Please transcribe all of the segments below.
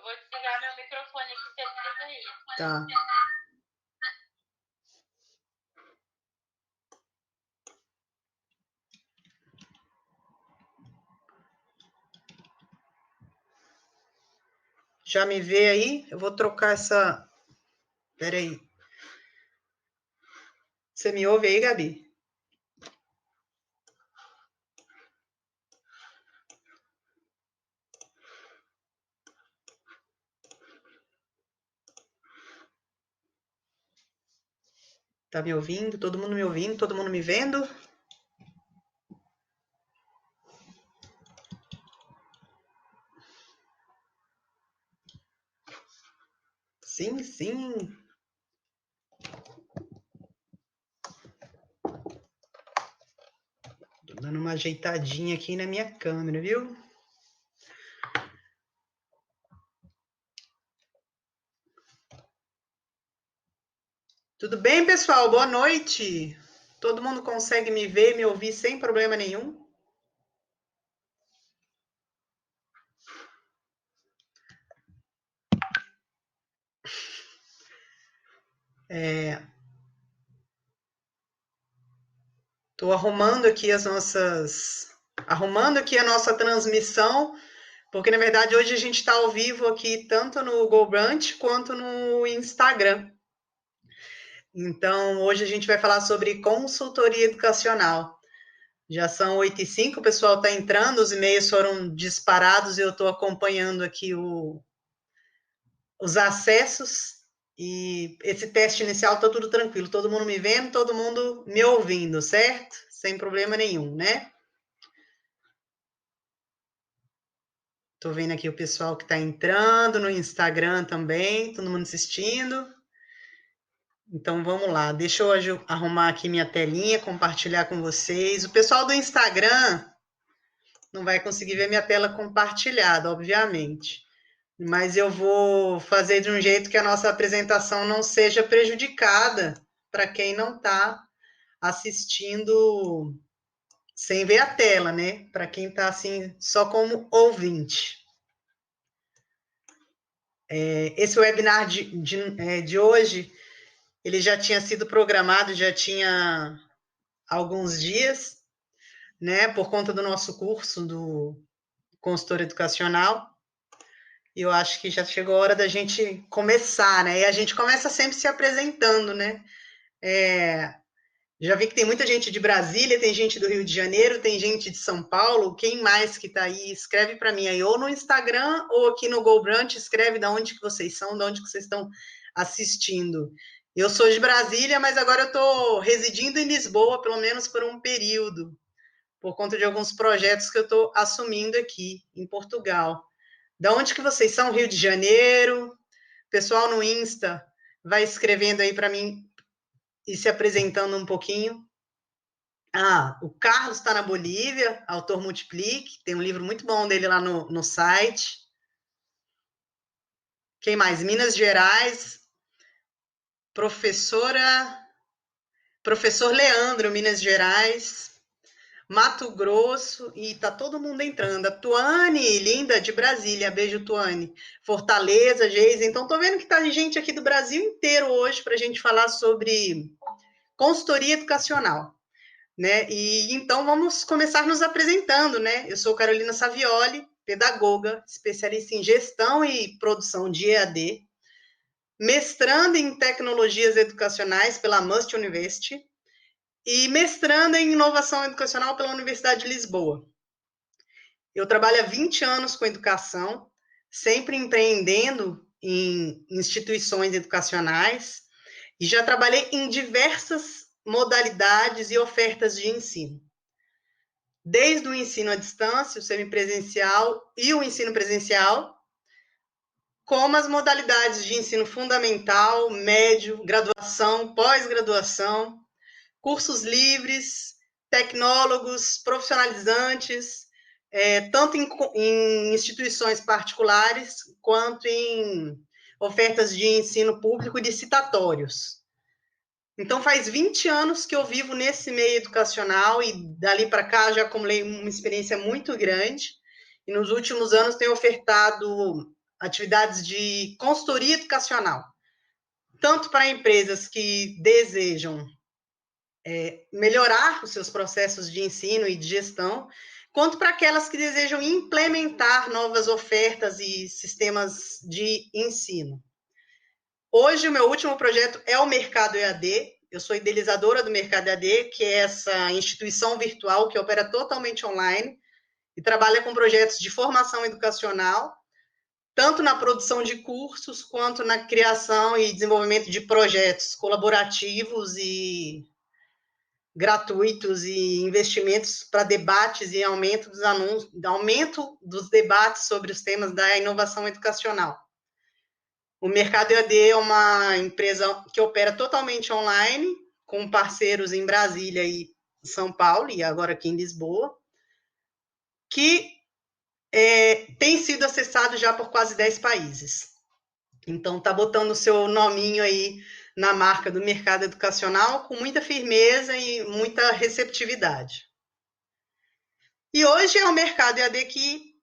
vou desligar meu microfone aqui, você desliga aí. Tá. Já me vê aí? Eu vou trocar essa... Pera aí. Você me ouve aí, Gabi? Tá me ouvindo? Todo mundo me ouvindo? Todo mundo me vendo? Sim, sim. Tô dando uma ajeitadinha aqui na minha câmera, viu? Tudo bem, pessoal? Boa noite. Todo mundo consegue me ver, me ouvir sem problema nenhum? Estou arrumando aqui arrumando aqui a nossa transmissão, porque na verdade hoje a gente está ao vivo aqui tanto no GoBrunch quanto no Instagram. Então hoje a gente vai falar sobre consultoria educacional. Já são 8h05, o pessoal está entrando, os e-mails foram disparados e eu estou acompanhando aqui os acessos. E esse teste inicial está tudo tranquilo, todo mundo me vendo, todo mundo me ouvindo, certo? Sem problema nenhum, né? Estou vendo aqui o pessoal que está entrando no Instagram também, todo mundo assistindo. Então vamos lá, deixa eu arrumar aqui minha telinha, compartilhar com vocês. O pessoal do Instagram não vai conseguir ver minha tela compartilhada, obviamente. Mas eu vou fazer de um jeito que a nossa apresentação não seja prejudicada para quem não está assistindo sem ver a tela, né? Para quem está assim, só como ouvinte. Esse webinar de hoje, ele já tinha sido programado, já tinha alguns dias, né? Por conta do nosso curso do consultor educacional. E eu acho que já chegou a hora da gente começar, né? E a gente começa sempre se apresentando, né? Já vi que tem muita gente de Brasília, tem gente do Rio de Janeiro, tem gente de São Paulo. Quem mais que está aí? Escreve para mim aí, ou no Instagram, ou aqui no GoBrunch, escreve de onde que vocês são, de onde que vocês estão assistindo. Eu sou de Brasília, mas agora eu estou residindo em Lisboa, pelo menos por um período, por conta de alguns projetos que eu estou assumindo aqui em Portugal. De onde que vocês são? Rio de Janeiro? Pessoal no Insta, vai escrevendo aí para mim e se apresentando um pouquinho. O Carlos está na Bolívia, autor Multiplique, tem um livro muito bom dele lá no site. Quem mais? Minas Gerais, professor Leandro, Minas Gerais, Mato Grosso, e tá todo mundo entrando. A Tuane, linda, de Brasília, beijo, Tuane. Fortaleza, Geisa, então tô vendo que tá gente aqui do Brasil inteiro hoje para a gente falar sobre consultoria educacional. Né? E então vamos começar nos apresentando, né? Eu sou Carolina Savioli, pedagoga, especialista em gestão e produção de EAD, mestranda em tecnologias educacionais pela Must University e mestranda em inovação educacional pela Universidade de Lisboa. Eu trabalho há 20 anos com educação, sempre empreendendo em instituições educacionais e já trabalhei em diversas modalidades e ofertas de ensino. Desde o ensino à distância, o semipresencial e o ensino presencial, como as modalidades de ensino fundamental, médio, graduação, pós-graduação, cursos livres, tecnólogos, profissionalizantes, tanto em instituições particulares quanto em ofertas de ensino público de citatórios. Então, faz 20 anos que eu vivo nesse meio educacional e dali para cá já acumulei uma experiência muito grande. E nos últimos anos tenho ofertado atividades de consultoria educacional, tanto para empresas que desejam melhorar os seus processos de ensino e de gestão, quanto para aquelas que desejam implementar novas ofertas e sistemas de ensino. Hoje, o meu último projeto é o Mercado EAD. Eu sou idealizadora do Mercado EAD, que é essa instituição virtual que opera totalmente online e trabalha com projetos de formação educacional, tanto na produção de cursos, quanto na criação e desenvolvimento de projetos colaborativos e gratuitos e investimentos para debates e aumento dos debates sobre os temas da inovação educacional. O Mercado EAD é uma empresa que opera totalmente online, com parceiros em Brasília e São Paulo, e agora aqui em Lisboa, que tem sido acessado já por quase 10 países. Então, está botando o seu nominho aí na marca do mercado educacional com muita firmeza e muita receptividade. E hoje é o Mercado EAD que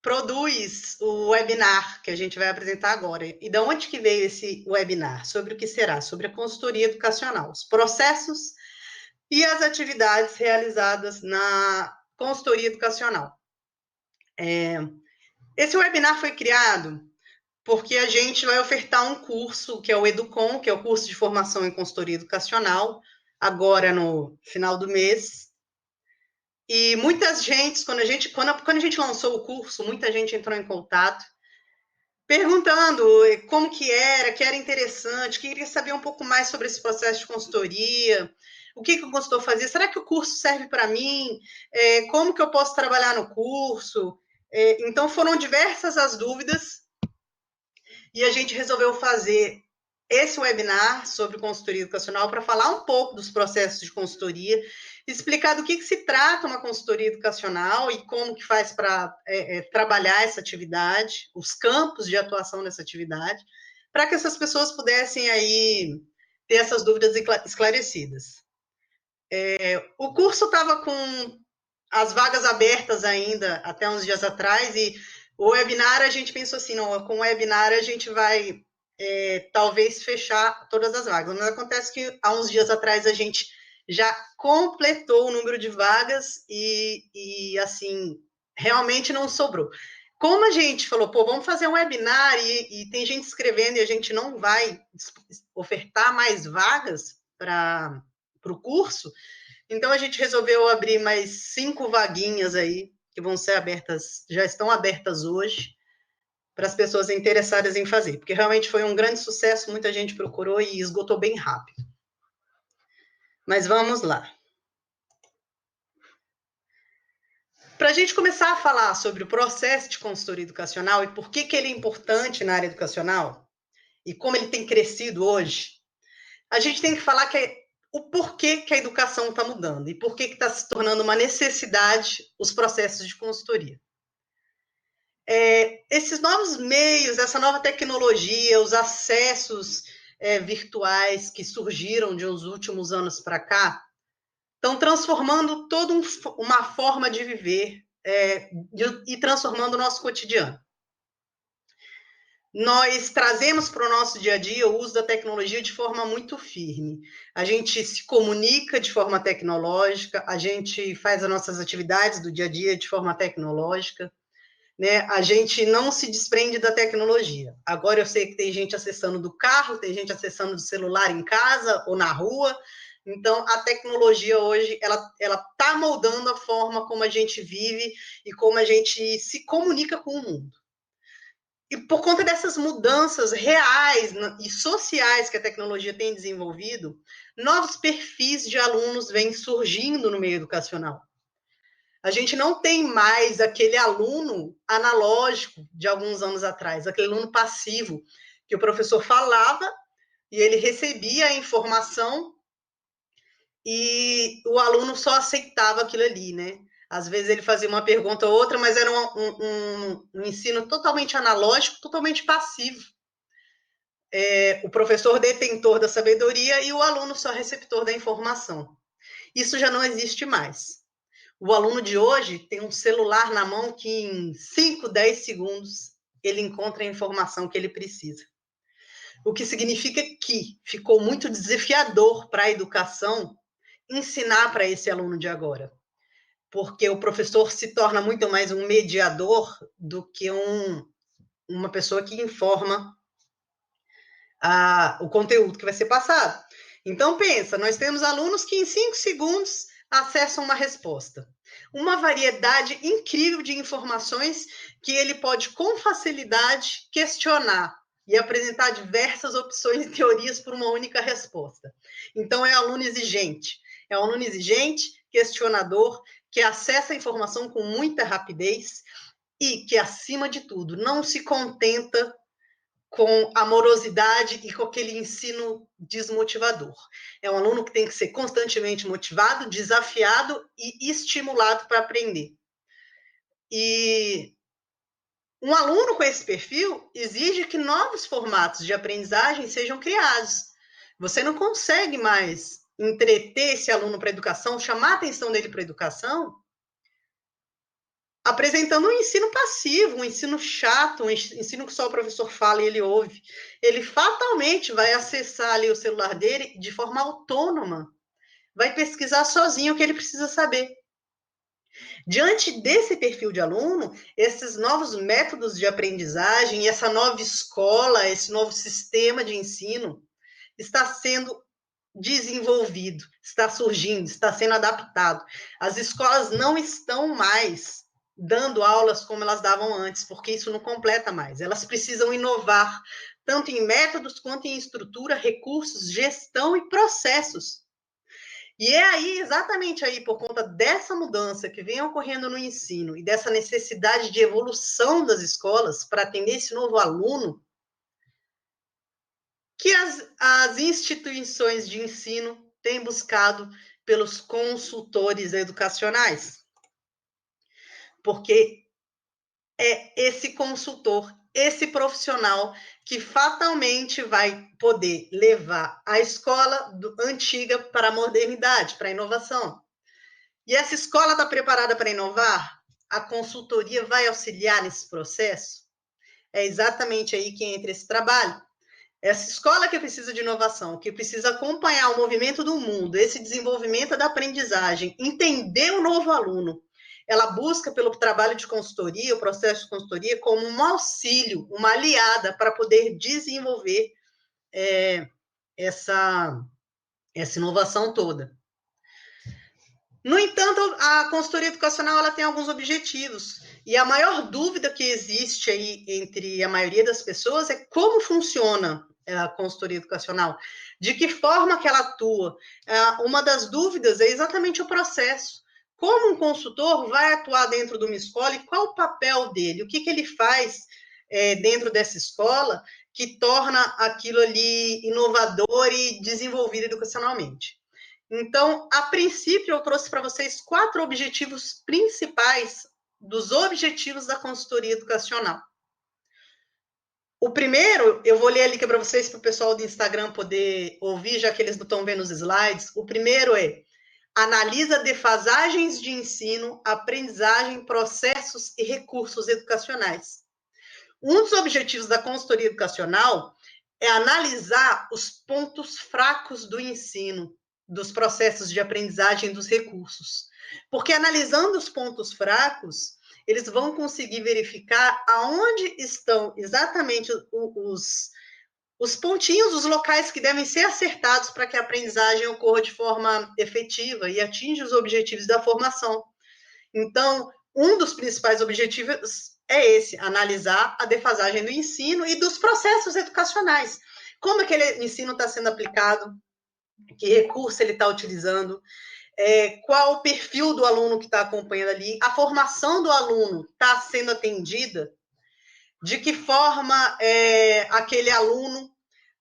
produz o webinar que a gente vai apresentar agora. E de onde que veio esse webinar? Sobre o que será? Sobre a consultoria educacional, os processos e as atividades realizadas na consultoria educacional. Esse webinar foi criado porque a gente vai ofertar um curso, que é o Educom, que é o curso de formação em consultoria educacional, agora no final do mês. E muitas gente, quando a gente lançou o curso, muita gente entrou em contato, perguntando como que era interessante, queria saber um pouco mais sobre esse processo de consultoria, o que o consultor fazia, será que o curso serve para mim? Como que eu posso trabalhar no curso? Então, foram diversas as dúvidas, e a gente resolveu fazer esse webinar sobre consultoria educacional para falar um pouco dos processos de consultoria, explicar do que se trata uma consultoria educacional e como que faz para trabalhar essa atividade, os campos de atuação dessa atividade, para que essas pessoas pudessem aí ter essas dúvidas esclarecidas. O curso estava com as vagas abertas ainda até uns dias atrás, e o webinar a gente pensou assim, não, com o webinar a gente vai talvez fechar todas as vagas, mas acontece que há uns dias atrás a gente já completou o número de vagas e assim, realmente não sobrou. Como a gente falou, vamos fazer um webinar e tem gente escrevendo e a gente não vai ofertar mais vagas para o curso, então a gente resolveu abrir mais 5 vaguinhas aí, que vão ser abertas, já estão abertas hoje, para as pessoas interessadas em fazer, porque realmente foi um grande sucesso, muita gente procurou e esgotou bem rápido. Mas vamos lá. Para a gente começar a falar sobre o processo de consultoria educacional e por que ele é importante na área educacional e como ele tem crescido hoje, a gente tem que falar o porquê que a educação está mudando e por que está se tornando uma necessidade os processos de consultoria. Esses novos meios, essa nova tecnologia, os acessos virtuais que surgiram de uns últimos anos para cá, estão transformando toda uma forma de viver e transformando o nosso cotidiano. Nós trazemos para o nosso dia a dia o uso da tecnologia de forma muito firme. A gente se comunica de forma tecnológica, a gente faz as nossas atividades do dia a dia de forma tecnológica, né? A gente não se desprende da tecnologia. Agora eu sei que tem gente acessando do carro, tem gente acessando do celular em casa ou na rua. Então, a tecnologia hoje, ela está moldando a forma como a gente vive e como a gente se comunica com o mundo. E por conta dessas mudanças reais e sociais que a tecnologia tem desenvolvido, novos perfis de alunos vêm surgindo no meio educacional. A gente não tem mais aquele aluno analógico de alguns anos atrás, aquele aluno passivo, que o professor falava e ele recebia a informação e o aluno só aceitava aquilo ali, né? Às vezes ele fazia uma pergunta ou outra, mas era um ensino totalmente analógico, totalmente passivo. O professor detentor da sabedoria e o aluno só receptor da informação. Isso já não existe mais. O aluno de hoje tem um celular na mão que em 5, 10 segundos ele encontra a informação que ele precisa. O que significa que ficou muito desafiador para a educação ensinar para esse aluno de agora, porque o professor se torna muito mais um mediador do que uma pessoa que informa o conteúdo que vai ser passado. Então, pensa, nós temos alunos que em 5 segundos acessam uma resposta. Uma variedade incrível de informações que ele pode, com facilidade, questionar e apresentar diversas opções e teorias por uma única resposta. Então, é um aluno exigente. É um aluno exigente, questionador, que acessa a informação com muita rapidez e que, acima de tudo, não se contenta com amorosidade e com aquele ensino desmotivador. É um aluno que tem que ser constantemente motivado, desafiado e estimulado para aprender. E um aluno com esse perfil exige que novos formatos de aprendizagem sejam criados. Você não consegue mais entreter esse aluno para a educação, chamar a atenção dele para a educação, apresentando um ensino passivo, um ensino chato, um ensino que só o professor fala e ele ouve. Ele fatalmente vai acessar ali o celular dele de forma autônoma, vai pesquisar sozinho o que ele precisa saber. Diante desse perfil de aluno, esses novos métodos de aprendizagem, essa nova escola, esse novo sistema de ensino está sendo desenvolvido, está surgindo, está sendo adaptado. As escolas não estão mais dando aulas como elas davam antes, porque isso não completa mais. Elas precisam inovar, tanto em métodos quanto em estrutura, recursos, gestão e processos. E é aí, exatamente aí, por conta dessa mudança que vem ocorrendo no ensino e dessa necessidade de evolução das escolas para atender esse novo aluno, que as instituições de ensino têm buscado pelos consultores educacionais. Porque é esse consultor, esse profissional que fatalmente vai poder levar a escola antiga para a modernidade, para a inovação. E essa escola está preparada para inovar? A consultoria vai auxiliar nesse processo? É exatamente aí que entra esse trabalho. Essa escola que precisa de inovação, que precisa acompanhar o movimento do mundo, esse desenvolvimento da aprendizagem, entender o novo aluno, ela busca pelo trabalho de consultoria, o processo de consultoria, como um auxílio, uma aliada para poder desenvolver essa inovação toda. No entanto, a consultoria educacional ela tem alguns objetivos. E a maior dúvida que existe aí entre a maioria das pessoas é como funciona a consultoria educacional, de que forma que ela atua. Uma das dúvidas é exatamente o processo. Como um consultor vai atuar dentro de uma escola e qual o papel dele? O que ele faz dentro dessa escola que torna aquilo ali inovador e desenvolvido educacionalmente? Então, a princípio, eu trouxe para vocês 4 objetivos principais dos objetivos da consultoria educacional. O primeiro, eu vou ler ali para vocês, para o pessoal do Instagram poder ouvir, já que eles não estão vendo os slides. O primeiro é: analisa defasagens de ensino, aprendizagem, processos e recursos educacionais. Um dos objetivos da consultoria educacional é analisar os pontos fracos do ensino, dos processos de aprendizagem, dos recursos. Porque analisando os pontos fracos, eles vão conseguir verificar aonde estão exatamente os pontinhos, os locais que devem ser acertados para que a aprendizagem ocorra de forma efetiva e atinja os objetivos da formação. Então, um dos principais objetivos é esse, analisar a defasagem do ensino e dos processos educacionais. Como aquele ensino está sendo aplicado, que recurso ele está utilizando, qual o perfil do aluno que está acompanhando ali, a formação do aluno está sendo atendida, de que forma aquele aluno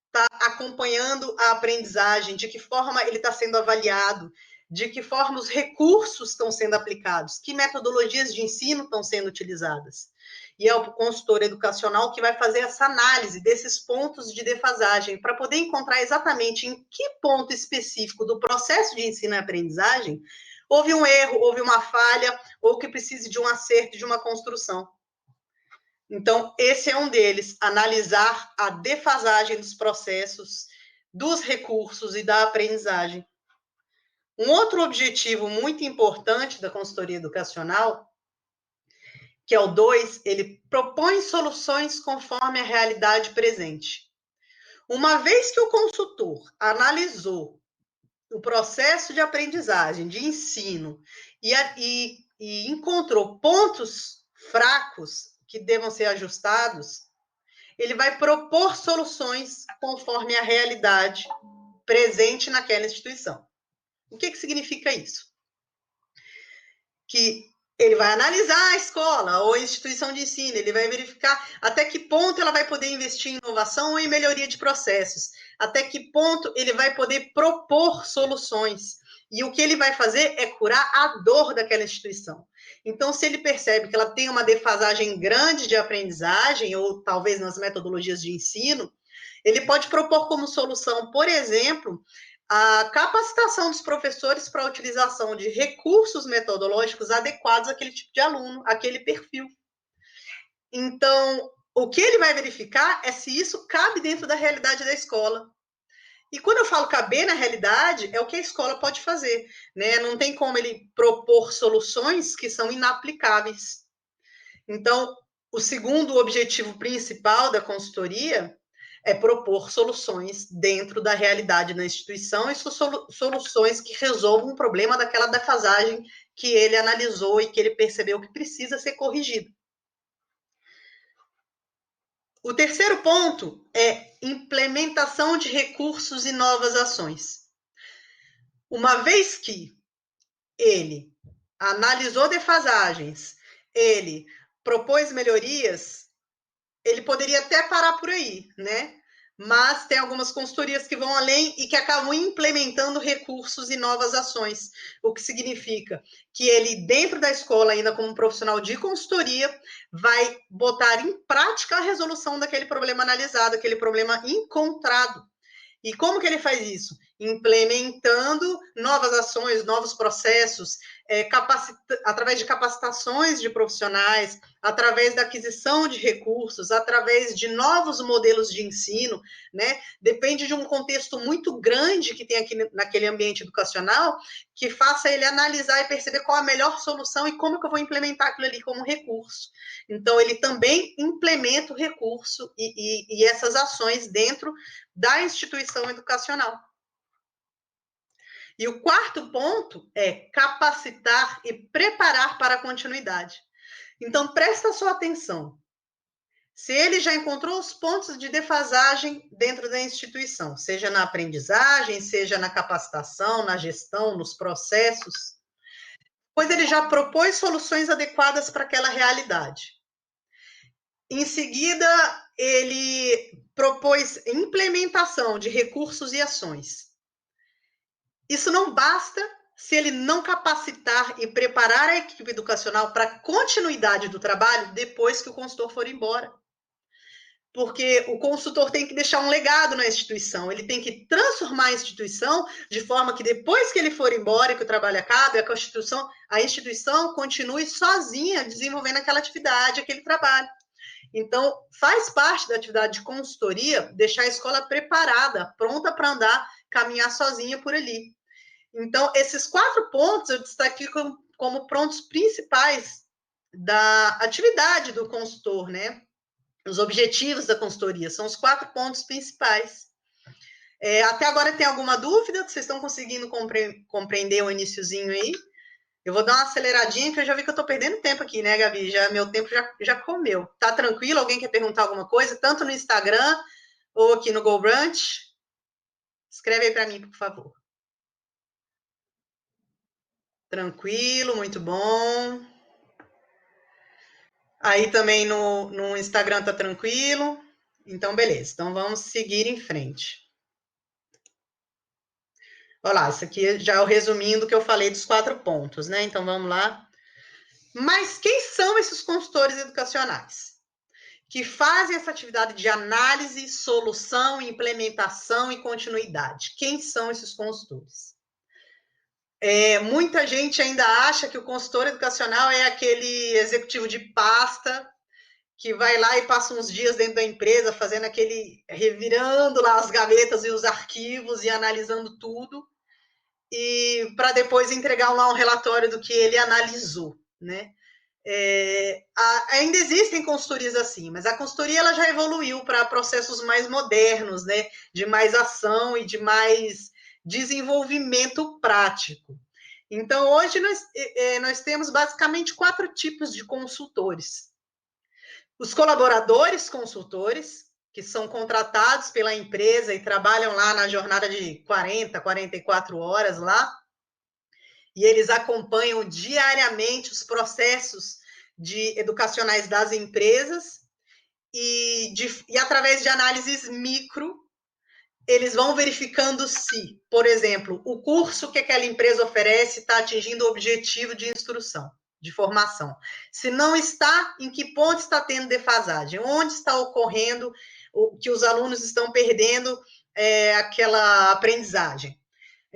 está acompanhando a aprendizagem, de que forma ele está sendo avaliado, de que forma os recursos estão sendo aplicados, que metodologias de ensino estão sendo utilizadas. E é o consultor educacional que vai fazer essa análise desses pontos de defasagem, para poder encontrar exatamente em que ponto específico do processo de ensino e aprendizagem houve um erro, houve uma falha, ou que precise de um acerto, de uma construção. Então, esse é um deles, analisar a defasagem dos processos, dos recursos e da aprendizagem. Um outro objetivo muito importante da consultoria educacional, que é o 2, ele propõe soluções conforme a realidade presente. Uma vez que o consultor analisou o processo de aprendizagem, de ensino, e encontrou pontos fracos que devam ser ajustados, ele vai propor soluções conforme a realidade presente naquela instituição. O que significa isso? Que ele vai analisar a escola ou a instituição de ensino, ele vai verificar até que ponto ela vai poder investir em inovação ou em melhoria de processos, até que ponto ele vai poder propor soluções. E o que ele vai fazer é curar a dor daquela instituição. Então, se ele percebe que ela tem uma defasagem grande de aprendizagem, ou talvez nas metodologias de ensino, ele pode propor como solução, por exemplo, a capacitação dos professores para a utilização de recursos metodológicos adequados àquele tipo de aluno, àquele perfil. Então, o que ele vai verificar é se isso cabe dentro da realidade da escola. E quando eu falo caber na realidade, é o que a escola pode fazer, né? Não tem como ele propor soluções que são inaplicáveis. Então, o segundo objetivo principal da consultoria é propor soluções dentro da realidade da instituição e soluções que resolvam um problema daquela defasagem que ele analisou e que ele percebeu que precisa ser corrigido. O terceiro ponto é implementação de recursos e novas ações. Uma vez que ele analisou defasagens, ele propôs melhorias, ele poderia até parar por aí, né? Mas tem algumas consultorias que vão além e que acabam implementando recursos e novas ações, o que significa que ele, dentro da escola, ainda como profissional de consultoria, vai botar em prática a resolução daquele problema analisado, aquele problema encontrado. E como que ele faz isso? Implementando novas ações, novos processos, através de capacitações de profissionais, através da aquisição de recursos, através de novos modelos de ensino, né? Depende de um contexto muito grande que tem aqui naquele ambiente educacional, que faça ele analisar e perceber qual a melhor solução e como que eu vou implementar aquilo ali como recurso. Então, ele também implementa o recurso e essas ações dentro da instituição educacional. E o quarto ponto é capacitar e preparar para a continuidade. Então, presta sua atenção. Se ele já encontrou os pontos de defasagem dentro da instituição, seja na aprendizagem, seja na capacitação, na gestão, nos processos, pois ele já propôs soluções adequadas para aquela realidade. Em seguida, ele propôs implementação de recursos e ações. Isso não basta se ele não capacitar e preparar a equipe educacional para a continuidade do trabalho depois que o consultor for embora. Porque o consultor tem que deixar um legado na instituição, ele tem que transformar a instituição de forma que depois que ele for embora e que o trabalho acabe, a instituição continue sozinha desenvolvendo aquela atividade, aquele trabalho. Então, faz parte da atividade de consultoria deixar a escola preparada, pronta para andar, caminhar sozinha por ali. Então, esses 4 pontos eu destaquei como pontos principais da atividade do consultor, né? Os objetivos da consultoria são os 4 pontos principais. Até agora tem alguma dúvida? Vocês estão conseguindo compreender o iniciozinho aí? Eu vou dar uma aceleradinha, que eu já vi que eu tô perdendo tempo aqui, né, Gabi? Meu tempo já comeu. Tá tranquilo? Alguém quer perguntar alguma coisa? Tanto no Instagram ou aqui no Go Brunch? Escreve aí para mim, por favor. Tranquilo, muito bom. Aí também no Instagram tá tranquilo. Então, beleza. Então, vamos seguir em frente. Olha lá, isso aqui já é o resumindo que eu falei dos 4 pontos, né? Então, vamos lá. Mas quem são esses consultores educacionais? Que fazem essa atividade de análise, solução, implementação e continuidade. Quem são esses consultores? Muita gente ainda acha que o consultor educacional é aquele executivo de pasta que vai lá e passa uns dias dentro da empresa fazendo revirando lá as gavetas e os arquivos e analisando tudo, e para depois entregar lá um relatório do que ele analisou, né? Ainda existem consultorias assim, mas a consultoria ela já evoluiu para processos mais modernos, né? De mais ação e de mais desenvolvimento prático. Então, hoje nós temos basicamente 4 tipos de consultores. Os colaboradores consultores, que são contratados pela empresa e trabalham lá na jornada de 40, 44 horas lá, e eles acompanham diariamente os processos educacionais das empresas e através de análises micro, eles vão verificando se, por exemplo, o curso que aquela empresa oferece está atingindo o objetivo de instrução, de formação. Se não está, em que ponto está tendo defasagem? Onde está ocorrendo que os alunos estão perdendo aquela aprendizagem?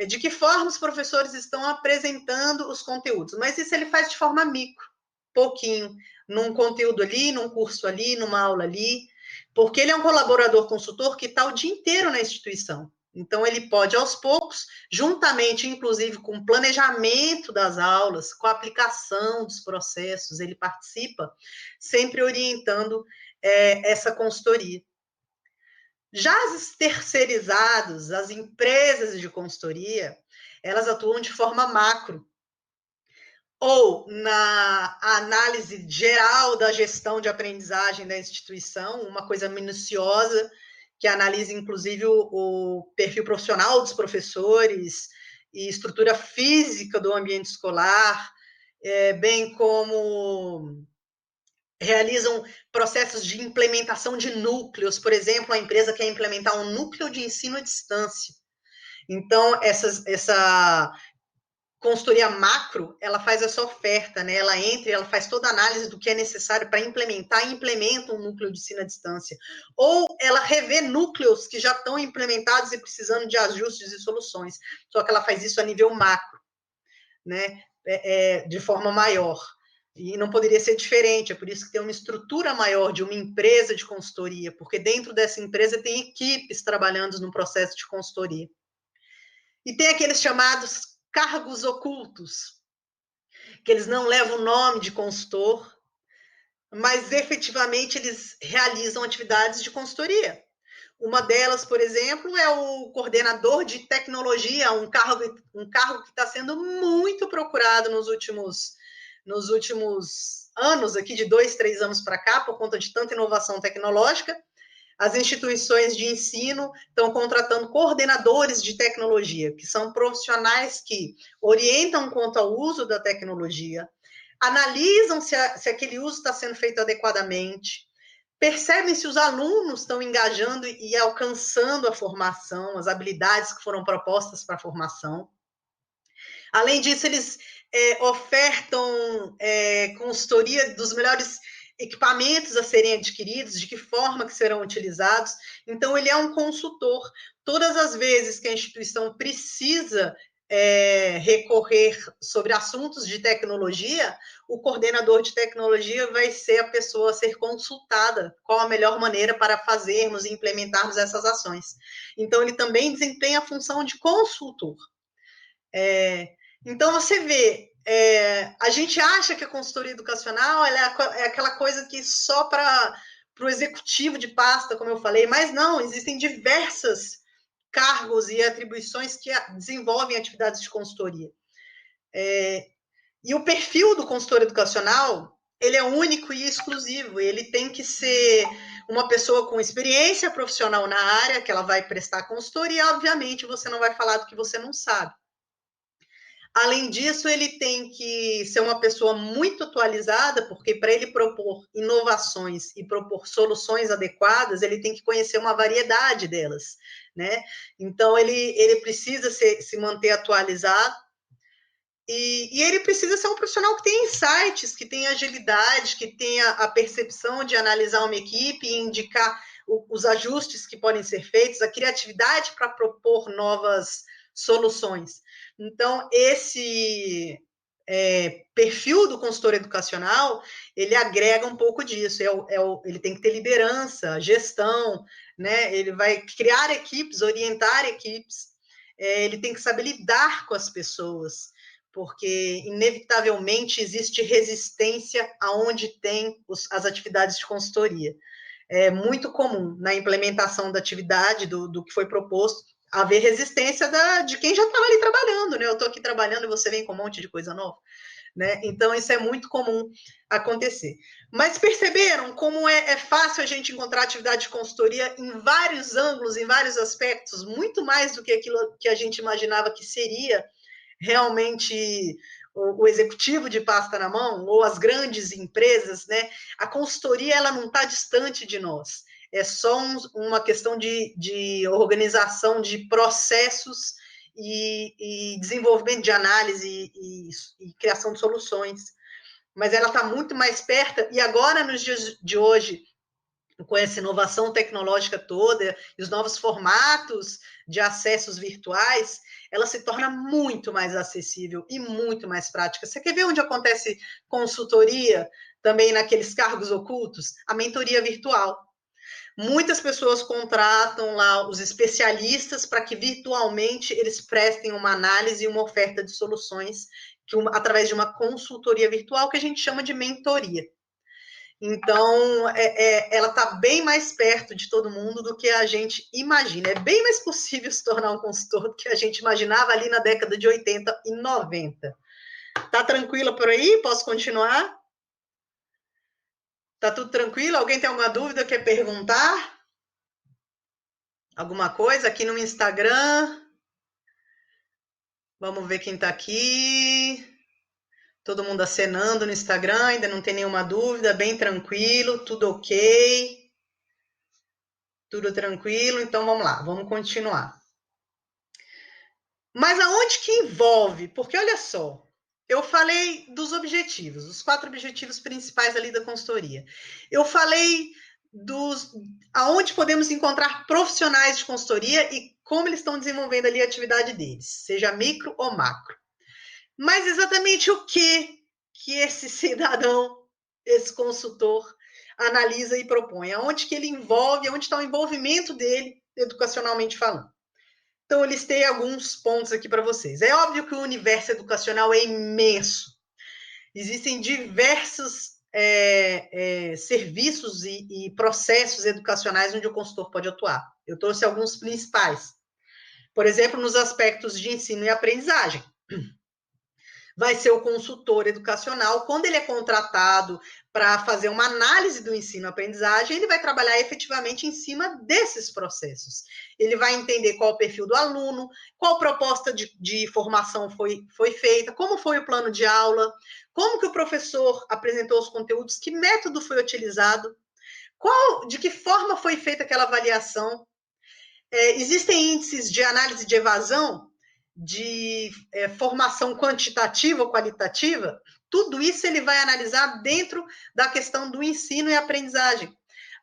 De que forma os professores estão apresentando os conteúdos? Mas isso ele faz de forma micro, pouquinho, num conteúdo ali, num curso ali, numa aula ali, porque ele é um colaborador consultor que está o dia inteiro na instituição. Então, ele pode, aos poucos, juntamente, inclusive, com o planejamento das aulas, com a aplicação dos processos, ele participa, sempre orientando essa consultoria. Já os terceirizados, as empresas de consultoria, elas atuam de forma macro, ou na análise geral da gestão de aprendizagem da instituição, uma coisa minuciosa, que analisa, inclusive, o perfil profissional dos professores e estrutura física do ambiente escolar, bem como realizam processos de implementação de núcleos. Por exemplo, a empresa quer implementar um núcleo de ensino à distância. Então, essa consultoria macro, ela faz essa oferta, né? Ela entra e ela faz toda a análise do que é necessário para implementar e implementa um núcleo de ensino à distância. Ou ela revê núcleos que já estão implementados e precisando de ajustes e soluções. Só que ela faz isso a nível macro, né? De forma maior. E não poderia ser diferente, é por isso que tem uma estrutura maior de uma empresa de consultoria, porque dentro dessa empresa tem equipes trabalhando no processo de consultoria. E tem aqueles chamados cargos ocultos, que eles não levam o nome de consultor, mas efetivamente eles realizam atividades de consultoria. Uma delas, por exemplo, é o coordenador de tecnologia, um cargo que está sendo muito procurado nos últimos anos, aqui de 2, 3 anos para cá, por conta de tanta inovação tecnológica. As instituições de ensino estão contratando coordenadores de tecnologia, que são profissionais que orientam quanto ao uso da tecnologia, analisam se aquele uso está sendo feito adequadamente, percebem se os alunos estão engajando e alcançando a formação, as habilidades que foram propostas para a formação. Além disso, eles ofertam consultoria dos melhores equipamentos a serem adquiridos, de que forma que serão utilizados. Então, ele é um consultor. Todas as vezes que a instituição precisa recorrer sobre assuntos de tecnologia, o coordenador de tecnologia vai ser a pessoa a ser consultada qual a melhor maneira para fazermos e implementarmos essas ações. Então, ele também desempenha a função de consultor. Então, você vê, a gente acha que a consultoria educacional é aquela coisa que só para o executivo de pasta, como eu falei, mas não, existem diversos cargos e atribuições que desenvolvem atividades de consultoria. E o perfil do consultor educacional, ele é único e exclusivo, ele tem que ser uma pessoa com experiência profissional na área, que ela vai prestar consultoria, e, obviamente, você não vai falar do que você não sabe. Além disso, ele tem que ser uma pessoa muito atualizada, porque para ele propor inovações e propor soluções adequadas, ele tem que conhecer uma variedade delas, né? Então, ele precisa se manter atualizado e ele precisa ser um profissional que tenha insights, que tenha agilidade, que tenha a percepção de analisar uma equipe e indicar os ajustes que podem ser feitos, a criatividade para propor novas soluções. Então, perfil do consultor educacional, ele agrega um pouco disso. Ele tem que ter liderança, gestão, né? Ele vai criar equipes, orientar equipes, ele tem que saber lidar com as pessoas, porque inevitavelmente existe resistência aonde tem as atividades de consultoria. É muito comum na implementação da atividade, do que foi proposto, haver resistência de quem já estava ali trabalhando, né? Eu estou aqui trabalhando e você vem com um monte de coisa nova, né? Então, isso é muito comum acontecer. Mas perceberam como é fácil a gente encontrar atividade de consultoria em vários ângulos, em vários aspectos, muito mais do que aquilo que a gente imaginava que seria realmente o executivo de pasta na mão, ou as grandes empresas, né? A consultoria, ela não está distante de nós. É só uma questão de organização de processos e desenvolvimento de análise e criação de soluções. Mas ela está muito mais perto, e agora, nos dias de hoje, com essa inovação tecnológica toda, e os novos formatos de acessos virtuais, ela se torna muito mais acessível e muito mais prática. Você quer ver onde acontece consultoria, também naqueles cargos ocultos? A mentoria virtual. Muitas pessoas contratam lá os especialistas para que virtualmente eles prestem uma análise e uma oferta de soluções através de uma consultoria virtual que a gente chama de mentoria. Então, ela está bem mais perto de todo mundo do que a gente imagina. É bem mais possível se tornar um consultor do que a gente imaginava ali na década de 80 e 90. Tá tranquila por aí? Posso continuar? Tá tudo tranquilo? Alguém tem alguma dúvida, quer perguntar? Alguma coisa aqui no Instagram? Vamos ver quem está aqui. Todo mundo acenando no Instagram, ainda não tem nenhuma dúvida, bem tranquilo, tudo ok. Tudo tranquilo, então vamos lá, vamos continuar. Mas aonde que envolve? Porque olha só, eu falei dos objetivos, os 4 objetivos principais ali da consultoria. Eu falei aonde podemos encontrar profissionais de consultoria e como eles estão desenvolvendo ali a atividade deles, seja micro ou macro. Mas exatamente o que esse cidadão, esse consultor, analisa e propõe? Aonde que ele envolve, onde está o envolvimento dele, educacionalmente falando? Então, eu listei alguns pontos aqui para vocês. É óbvio que o universo educacional é imenso. Existem diversos serviços e processos educacionais onde o consultor pode atuar. Eu trouxe alguns principais. Por exemplo, nos aspectos de ensino e aprendizagem. Vai ser o consultor educacional, quando ele é contratado para fazer uma análise do ensino-aprendizagem, ele vai trabalhar efetivamente em cima desses processos. Ele vai entender qual o perfil do aluno, qual proposta de formação foi feita, como foi o plano de aula, como que o professor apresentou os conteúdos, que método foi utilizado, de que forma foi feita aquela avaliação. Existem índices de análise de evasão, de formação quantitativa ou qualitativa, tudo isso ele vai analisar dentro da questão do ensino e aprendizagem,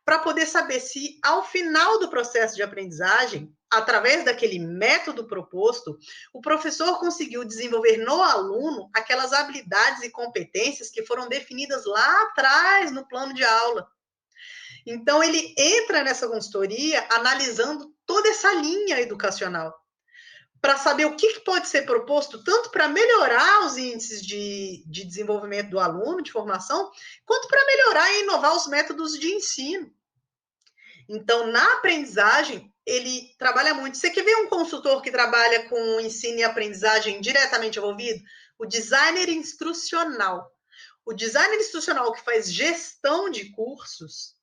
para poder saber se, ao final do processo de aprendizagem, através daquele método proposto, o professor conseguiu desenvolver no aluno aquelas habilidades e competências que foram definidas lá atrás no plano de aula. Então, ele entra nessa consultoria analisando toda essa linha educacional, para saber o que pode ser proposto, tanto para melhorar os índices de desenvolvimento do aluno, de formação, quanto para melhorar e inovar os métodos de ensino. Então, na aprendizagem, ele trabalha muito. Você quer ver um consultor que trabalha com ensino e aprendizagem diretamente envolvido? O designer instrucional. O designer instrucional que faz gestão de cursos,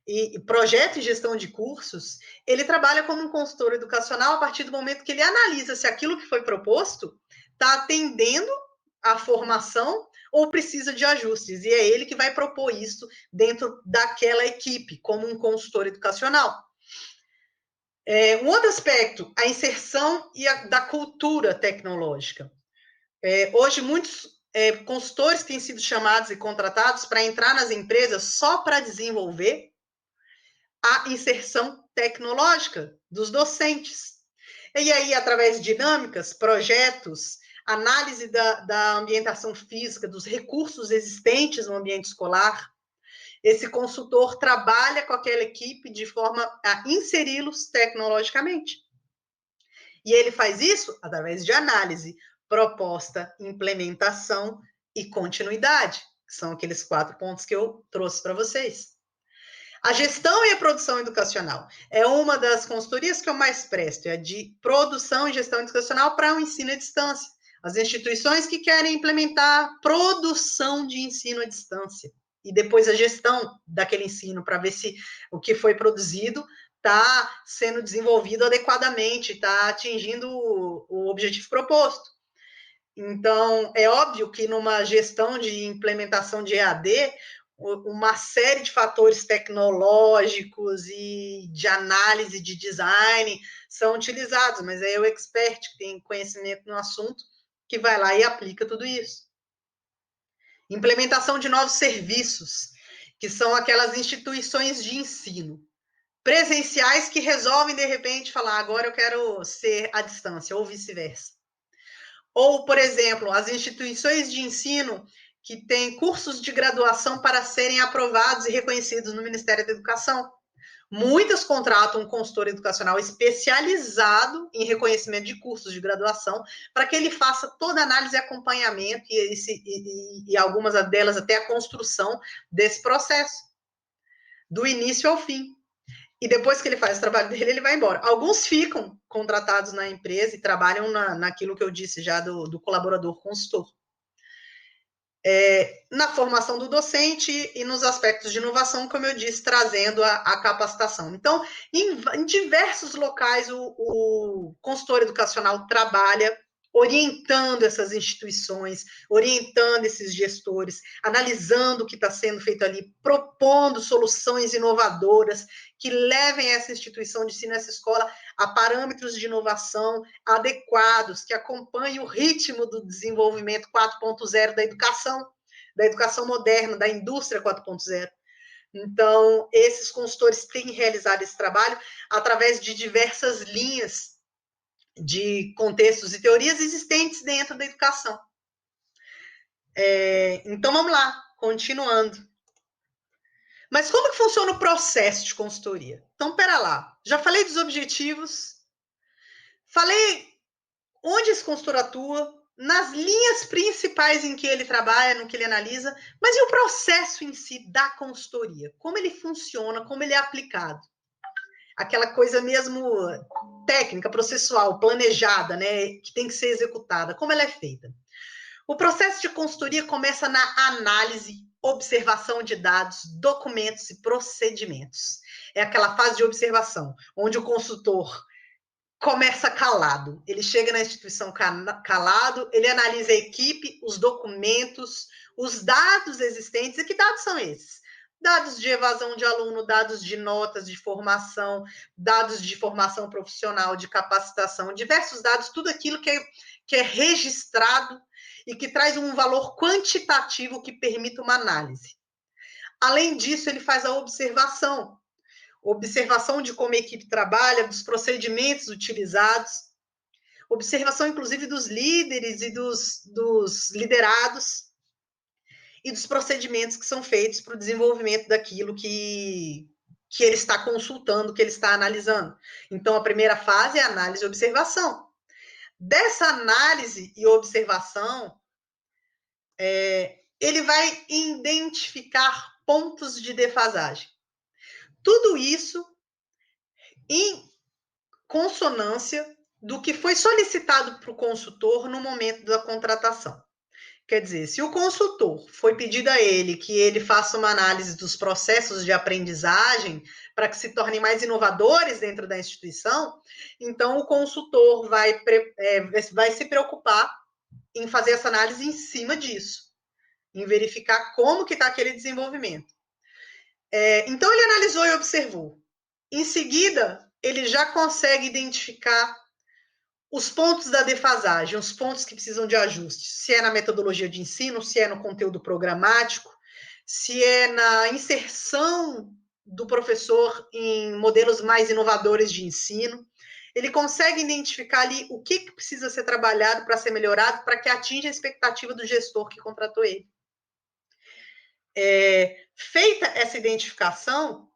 e projeto e gestão de cursos, ele trabalha como um consultor educacional a partir do momento que ele analisa se aquilo que foi proposto está atendendo à formação ou precisa de ajustes. E é ele que vai propor isso dentro daquela equipe, como um consultor educacional. Um outro aspecto, a inserção da cultura tecnológica. Hoje, muitos consultores têm sido chamados e contratados para entrar nas empresas só para desenvolver a inserção tecnológica dos docentes. E aí, através de dinâmicas, projetos, análise da ambientação física, dos recursos existentes no ambiente escolar. Esse consultor trabalha com aquela equipe de forma a inseri-los tecnologicamente. E ele faz isso através de análise, proposta, implementação e continuidade, que são aqueles 4 pontos que eu trouxe para vocês. A gestão e a produção educacional é uma das consultorias que eu mais presto, é a de produção e gestão educacional para o ensino à distância. As instituições que querem implementar produção de ensino à distância e depois a gestão daquele ensino para ver se o que foi produzido está sendo desenvolvido adequadamente, está atingindo o objetivo proposto. Então, é óbvio que numa gestão de implementação de EAD, uma série de fatores tecnológicos e de análise de design são utilizados, mas é o expert que tem conhecimento no assunto que vai lá e aplica tudo isso. Implementação de novos serviços, que são aquelas instituições de ensino presenciais que resolvem, de repente, falar agora eu quero ser à distância, ou vice-versa. Ou, por exemplo, as instituições de ensino que têm cursos de graduação para serem aprovados e reconhecidos no Ministério da Educação. Muitas contratam um consultor educacional especializado em reconhecimento de cursos de graduação para que ele faça toda a análise e acompanhamento e algumas delas até a construção desse processo, do início ao fim. E depois que ele faz o trabalho dele, ele vai embora. Alguns ficam contratados na empresa e trabalham naquilo que eu disse já do colaborador consultor. Na formação do docente e nos aspectos de inovação, como eu disse, trazendo a capacitação. Então, em diversos locais, o consultor educacional trabalha orientando essas instituições, orientando esses gestores, analisando o que está sendo feito ali, propondo soluções inovadoras que levem essa instituição de ensino, essa escola, a parâmetros de inovação adequados, que acompanhem o ritmo do desenvolvimento 4.0 da educação moderna, da indústria 4.0. Então, esses consultores têm realizado esse trabalho através de diversas linhas de contextos e teorias existentes dentro da educação. Então, vamos lá, continuando. Mas como que funciona o processo de consultoria? Então, pera lá, já falei dos objetivos, falei onde esse consultor atua, nas linhas principais em que ele trabalha, no que ele analisa, mas e o processo em si da consultoria? Como ele funciona, como ele é aplicado? Aquela coisa mesmo técnica, processual, planejada, né, que tem que ser executada, como ela é feita? O processo de consultoria começa na análise, observação de dados, documentos e procedimentos. É aquela fase de observação, onde o consultor começa calado. Ele chega na instituição calado, ele analisa a equipe, os documentos, os dados existentes. E que dados são esses? Dados de evasão de aluno, dados de notas de formação, dados de formação profissional, de capacitação, diversos dados, tudo aquilo que é registrado e que traz um valor quantitativo que permita uma análise. Além disso, ele faz a observação de como a equipe trabalha, dos procedimentos utilizados, observação, inclusive, dos líderes e dos liderados e dos procedimentos que são feitos para o desenvolvimento daquilo que ele está consultando, que ele está analisando. Então, a primeira fase é a análise e observação. Dessa análise e observação, ele vai identificar pontos de defasagem. Tudo isso em consonância do que foi solicitado para o consultor no momento da contratação. Quer dizer, se o consultor foi pedido a ele que ele faça uma análise dos processos de aprendizagem para que se tornem mais inovadores dentro da instituição, então o consultor vai se preocupar em fazer essa análise em cima disso, em verificar como que está aquele desenvolvimento. Então, ele analisou e observou. Em seguida, ele já consegue identificar os pontos da defasagem, os pontos que precisam de ajuste, se é na metodologia de ensino, se é no conteúdo programático, se é na inserção do professor em modelos mais inovadores de ensino. ele consegue identificar ali o que precisa ser trabalhado para ser melhorado, para que atinja a expectativa do gestor que contratou ele. Feita essa identificação,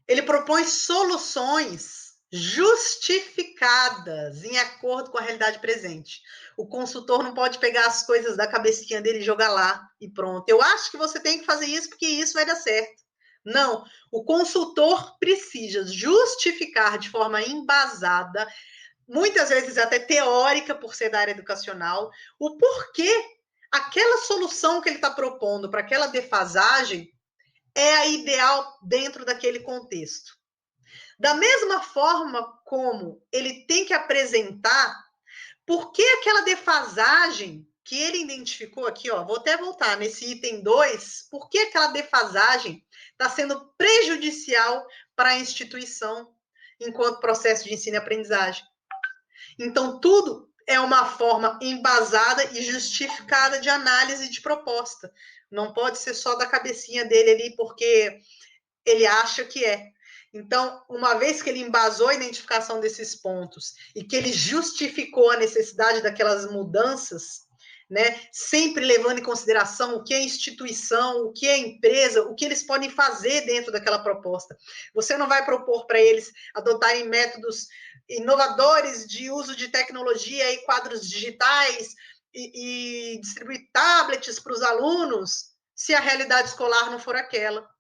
ele propõe soluções justificadas em acordo com a realidade presente. O consultor não pode pegar as coisas da cabecinha dele e jogar lá e pronto. Eu acho que você tem que fazer isso porque isso vai dar certo. Não, o consultor precisa justificar de forma embasada, muitas vezes até teórica, por ser da área educacional, o porquê aquela solução que ele está propondo para aquela defasagem é a ideal dentro daquele contexto. Da mesma forma como ele tem que apresentar por que aquela defasagem que ele identificou aqui, ó, vou até voltar nesse item 2, por que aquela defasagem está sendo prejudicial para a instituição enquanto processo de ensino e aprendizagem. Então, tudo é uma forma embasada e justificada de análise de proposta. Não pode ser só da cabecinha dele ali, porque ele acha que é. Então, uma vez que ele embasou a identificação desses pontos e que ele justificou a necessidade daquelas mudanças, né, sempre levando em consideração o que é instituição, o que é empresa, o que eles podem fazer dentro daquela proposta. Você não vai propor para eles adotarem métodos inovadores de uso de tecnologia e quadros digitais e distribuir tablets para os alunos se a realidade escolar não for aquela,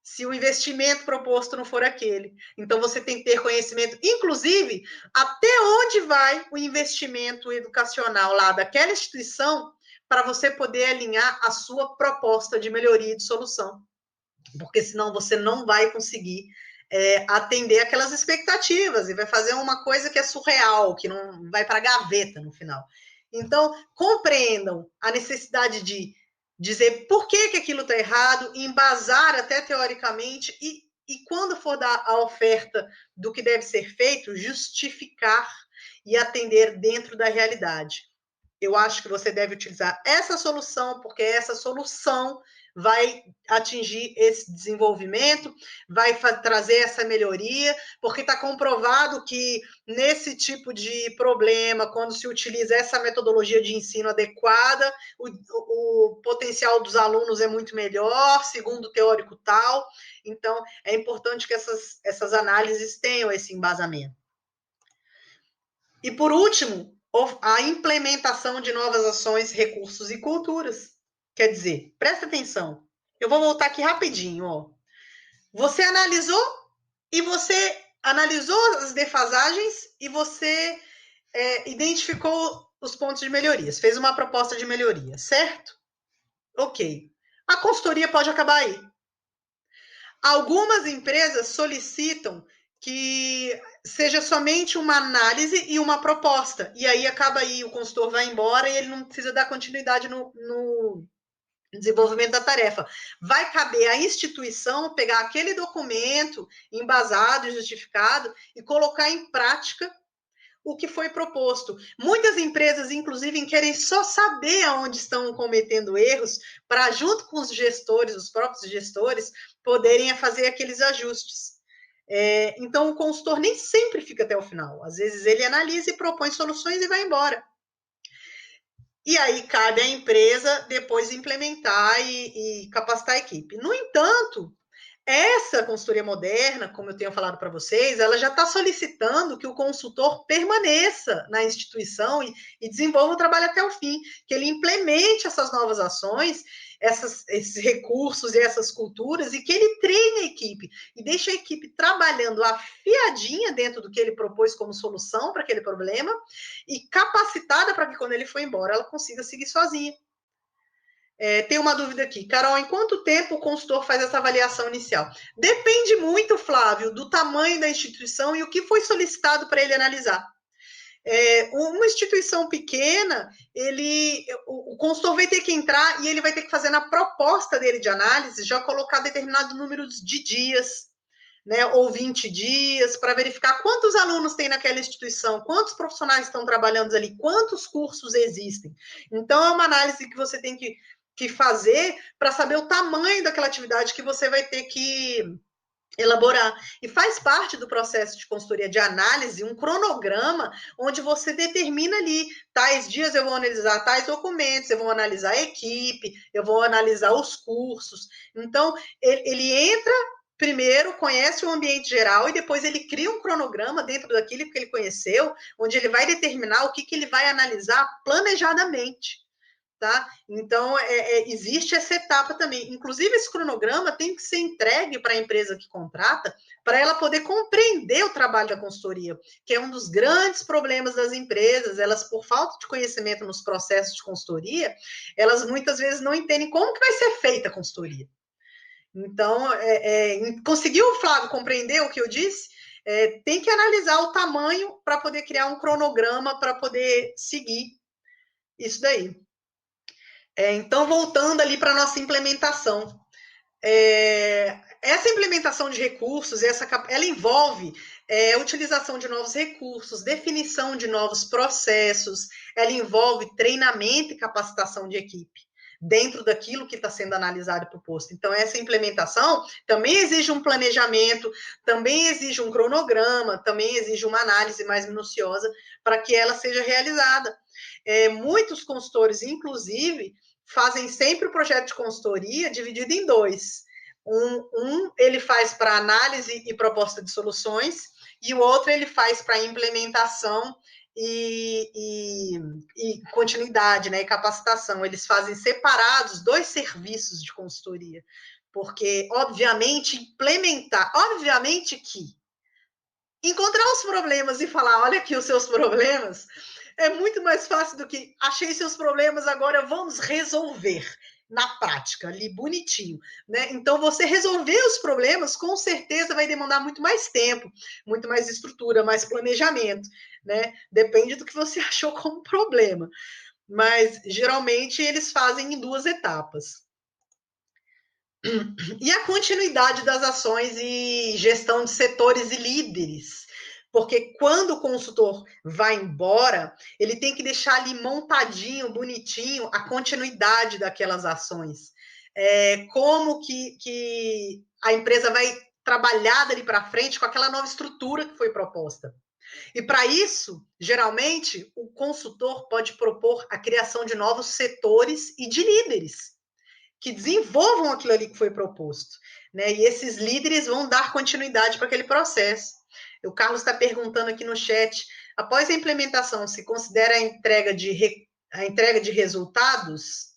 se o investimento proposto não for aquele. Então, você tem que ter conhecimento, inclusive, até onde vai o investimento educacional lá daquela instituição, para você poder alinhar a sua proposta de melhoria e de solução. Porque senão você não vai conseguir atender aquelas expectativas e vai fazer uma coisa que é surreal, que não vai para a gaveta no final. Então, compreendam a necessidade de dizer por que aquilo está errado, embasar até teoricamente e quando for dar a oferta do que deve ser feito, justificar e atender dentro da realidade. Eu acho que você deve utilizar essa solução, porque essa solução vai atingir esse desenvolvimento, vai trazer essa melhoria, porque está comprovado que nesse tipo de problema, quando se utiliza essa metodologia de ensino adequada, o potencial dos alunos é muito melhor, segundo o teórico tal. Então, é importante que essas análises tenham esse embasamento. E, por último, a implementação de novas ações, recursos e culturas. Quer dizer, presta atenção. Eu vou voltar aqui rapidinho, ó. Você analisou as defasagens e você identificou os pontos de melhorias, fez uma proposta de melhoria, certo? Ok. A consultoria pode acabar aí. Algumas empresas solicitam que seja somente uma análise e uma proposta. E aí acaba aí, o consultor vai embora e ele não precisa dar continuidade no desenvolvimento da tarefa. Vai caber à instituição pegar aquele documento embasado e justificado e colocar em prática o que foi proposto. Muitas empresas, inclusive, querem só saber aonde estão cometendo erros para, junto com os gestores, os próprios gestores, poderem fazer aqueles ajustes. Então, o consultor nem sempre fica até o final. Às vezes, ele analisa e propõe soluções e vai embora. E aí, cabe à empresa depois implementar e capacitar a equipe. No entanto, essa consultoria moderna, como eu tenho falado para vocês, ela já está solicitando que o consultor permaneça na instituição e desenvolva o trabalho até o fim, que ele implemente essas novas ações, esses recursos e essas culturas, e que ele treine a equipe e deixe a equipe trabalhando afiadinha dentro do que ele propôs como solução para aquele problema e capacitada para que quando ele for embora, ela consiga seguir sozinha. Tem uma dúvida aqui. Carol, em quanto tempo o consultor faz essa avaliação inicial? Depende muito, Flávio, do tamanho da instituição e o que foi solicitado para ele analisar. Uma instituição pequena, o consultor vai ter que entrar e ele vai ter que fazer na proposta dele de análise, já colocar determinado número de dias, né, ou 20 dias, para verificar quantos alunos tem naquela instituição, quantos profissionais estão trabalhando ali, quantos cursos existem. Então, é uma análise que você tem que fazer para saber o tamanho daquela atividade que você vai ter que elaborar. E faz parte do processo de consultoria de análise um cronograma onde você determina ali, tais dias eu vou analisar tais documentos, eu vou analisar a equipe, eu vou analisar os cursos. Então, ele entra primeiro, conhece o ambiente geral e depois ele cria um cronograma dentro daquilo que ele conheceu, onde ele vai determinar o que ele vai analisar planejadamente. Tá? Então, existe essa etapa também. Inclusive, esse cronograma tem que ser entregue para a empresa que contrata, para ela poder compreender o trabalho da consultoria, que é um dos grandes problemas das empresas. Elas, por falta de conhecimento nos processos de consultoria, elas muitas vezes não entendem como que vai ser feita a consultoria. Então, conseguiu, Flávio, compreender o que eu disse? Tem que analisar o tamanho para poder criar um cronograma para poder seguir isso daí. Então, voltando ali para a nossa implementação. Essa implementação de recursos, ela envolve a utilização de novos recursos, definição de novos processos, ela envolve treinamento e capacitação de equipe dentro daquilo que está sendo analisado e proposto. Então, essa implementação também exige um planejamento, também exige um cronograma, também exige uma análise mais minuciosa para que ela seja realizada. Muitos consultores, inclusive, fazem sempre o projeto de consultoria dividido em dois. Ele faz para análise e proposta de soluções, e o outro ele faz para implementação e continuidade, né, e capacitação. Eles fazem separados dois serviços de consultoria, porque, obviamente, obviamente que encontrar os problemas e falar, olha aqui os seus problemas, é muito mais fácil do que achei seus problemas, agora vamos resolver na prática, ali bonitinho, né? Então, você resolver os problemas, com certeza vai demandar muito mais tempo, muito mais estrutura, mais planejamento, né? Depende do que você achou como problema. Mas, geralmente, eles fazem em duas etapas. E a continuidade das ações e gestão de setores e líderes. Porque quando o consultor vai embora, ele tem que deixar ali montadinho, bonitinho, a continuidade daquelas ações. Como que a empresa vai trabalhar dali para frente com aquela nova estrutura que foi proposta. E para isso, geralmente, o consultor pode propor a criação de novos setores e de líderes que desenvolvam aquilo ali que foi proposto, né? E esses líderes vão dar continuidade para aquele processo. O Carlos está perguntando aqui no chat, após a implementação, se considera a entrega de resultados?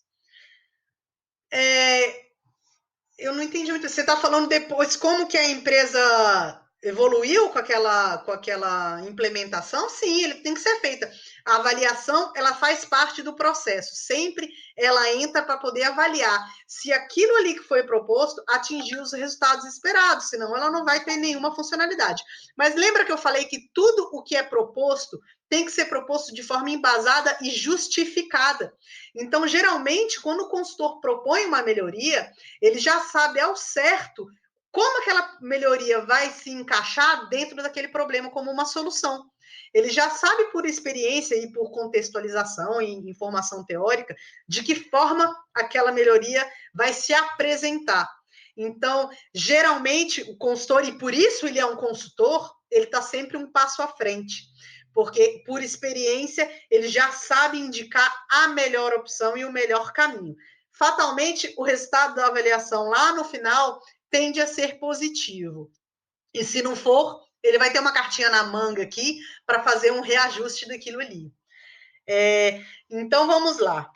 Eu não entendi muito. Você está falando depois como que a empresa evoluiu com aquela implementação? Sim, ele tem que ser feita. A avaliação, ela faz parte do processo. Sempre ela entra para poder avaliar se aquilo ali que foi proposto atingiu os resultados esperados, senão ela não vai ter nenhuma funcionalidade. Mas lembra que eu falei que tudo o que é proposto tem que ser proposto de forma embasada e justificada. Então, geralmente, quando o consultor propõe uma melhoria, ele já sabe ao certo como aquela melhoria vai se encaixar dentro daquele problema como uma solução. Ele já sabe por experiência e por contextualização e informação teórica de que forma aquela melhoria vai se apresentar. Então, geralmente, o consultor, e por isso ele é um consultor, ele está sempre um passo à frente, porque, por experiência, ele já sabe indicar a melhor opção e o melhor caminho. Fatalmente, o resultado da avaliação lá no final tende a ser positivo. E se não for, ele vai ter uma cartinha na manga aqui para fazer um reajuste daquilo ali. Então, vamos lá.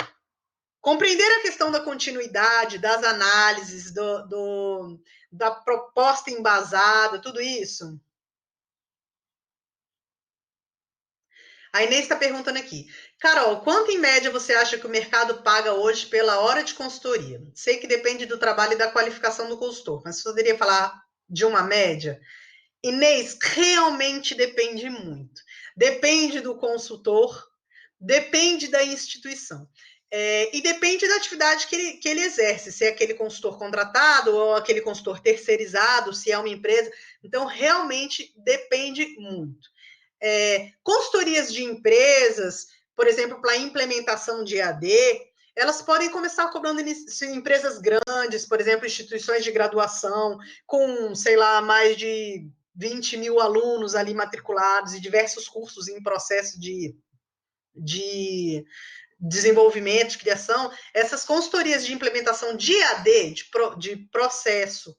Compreender a questão da continuidade, das análises, da proposta embasada, tudo isso. A Inês está perguntando aqui. Carol, quanto em média você acha que o mercado paga hoje pela hora de consultoria? Sei que depende do trabalho e da qualificação do consultor, mas você poderia falar de uma média? Inês, realmente depende muito. Depende do consultor, depende da instituição. E depende da atividade que ele exerce, se é aquele consultor contratado ou aquele consultor terceirizado, se é uma empresa. Então, realmente depende muito. Consultorias de empresas, por exemplo, para implementação de EAD, elas podem começar cobrando em empresas grandes, por exemplo, instituições de graduação, com, sei lá, mais de 20 mil alunos ali matriculados e diversos cursos em processo de desenvolvimento, de criação. Essas consultorias de implementação de AD, de processo,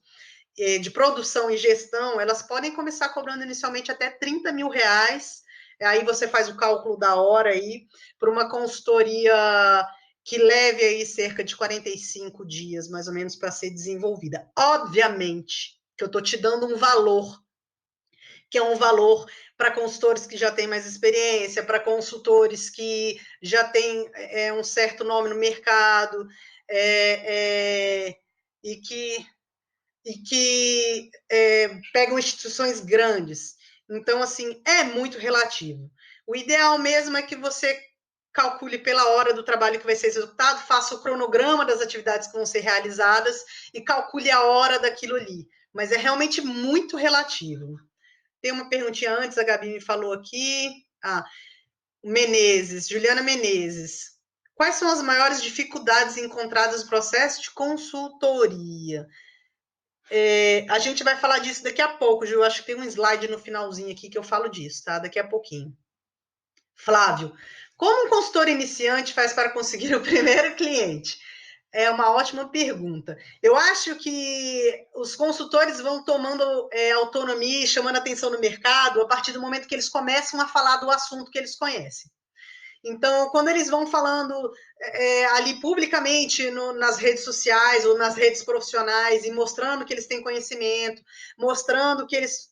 de produção e gestão, elas podem começar cobrando inicialmente até 30 mil reais. Aí você faz o cálculo da hora aí, para uma consultoria que leve aí cerca de 45 dias, mais ou menos, para ser desenvolvida. Obviamente que eu estou te dando um valor, que é um valor para consultores que já têm mais experiência, para consultores que já têm um certo nome no mercado, e que pegam instituições grandes. Então, assim, é muito relativo. O ideal mesmo é que você calcule pela hora do trabalho que vai ser executado, faça o cronograma das atividades que vão ser realizadas e calcule a hora daquilo ali. Mas é realmente muito relativo. Tem uma perguntinha antes, a Gabi me falou aqui. Menezes, Juliana Menezes. Quais são as maiores dificuldades encontradas no processo de consultoria? A gente vai falar disso daqui a pouco, Ju. Acho que tem um slide no finalzinho aqui que eu falo disso, tá? Daqui a pouquinho. Flávio, como um consultor iniciante faz para conseguir o primeiro cliente? É uma ótima pergunta. Eu acho que os consultores vão tomando autonomia e chamando atenção no mercado a partir do momento que eles começam a falar do assunto que eles conhecem. Então, quando eles vão falando ali publicamente nas redes sociais ou nas redes profissionais e mostrando que eles têm conhecimento, mostrando que eles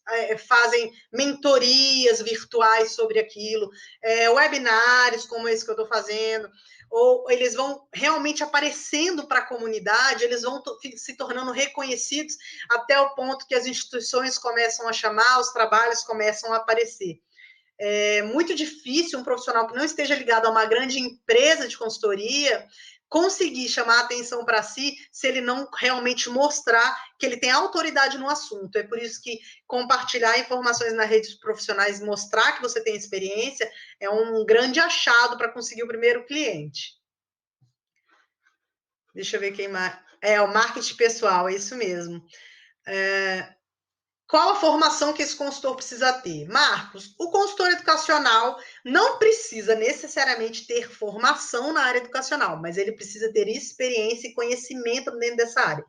fazem mentorias virtuais sobre aquilo, webinários como esse que eu estou fazendo, ou eles vão realmente aparecendo para a comunidade, eles vão se tornando reconhecidos até o ponto que as instituições começam a chamar, os trabalhos começam a aparecer. É muito difícil um profissional que não esteja ligado a uma grande empresa de consultoria conseguir chamar a atenção para si se ele não realmente mostrar que ele tem autoridade no assunto. É por isso que compartilhar informações nas redes profissionais, mostrar que você tem experiência, é um grande achado para conseguir o primeiro cliente. Deixa eu ver quem mais. O marketing pessoal, é isso mesmo. Qual a formação que esse consultor precisa ter? Marcos, o consultor educacional não precisa necessariamente ter formação na área educacional, mas ele precisa ter experiência e conhecimento dentro dessa área.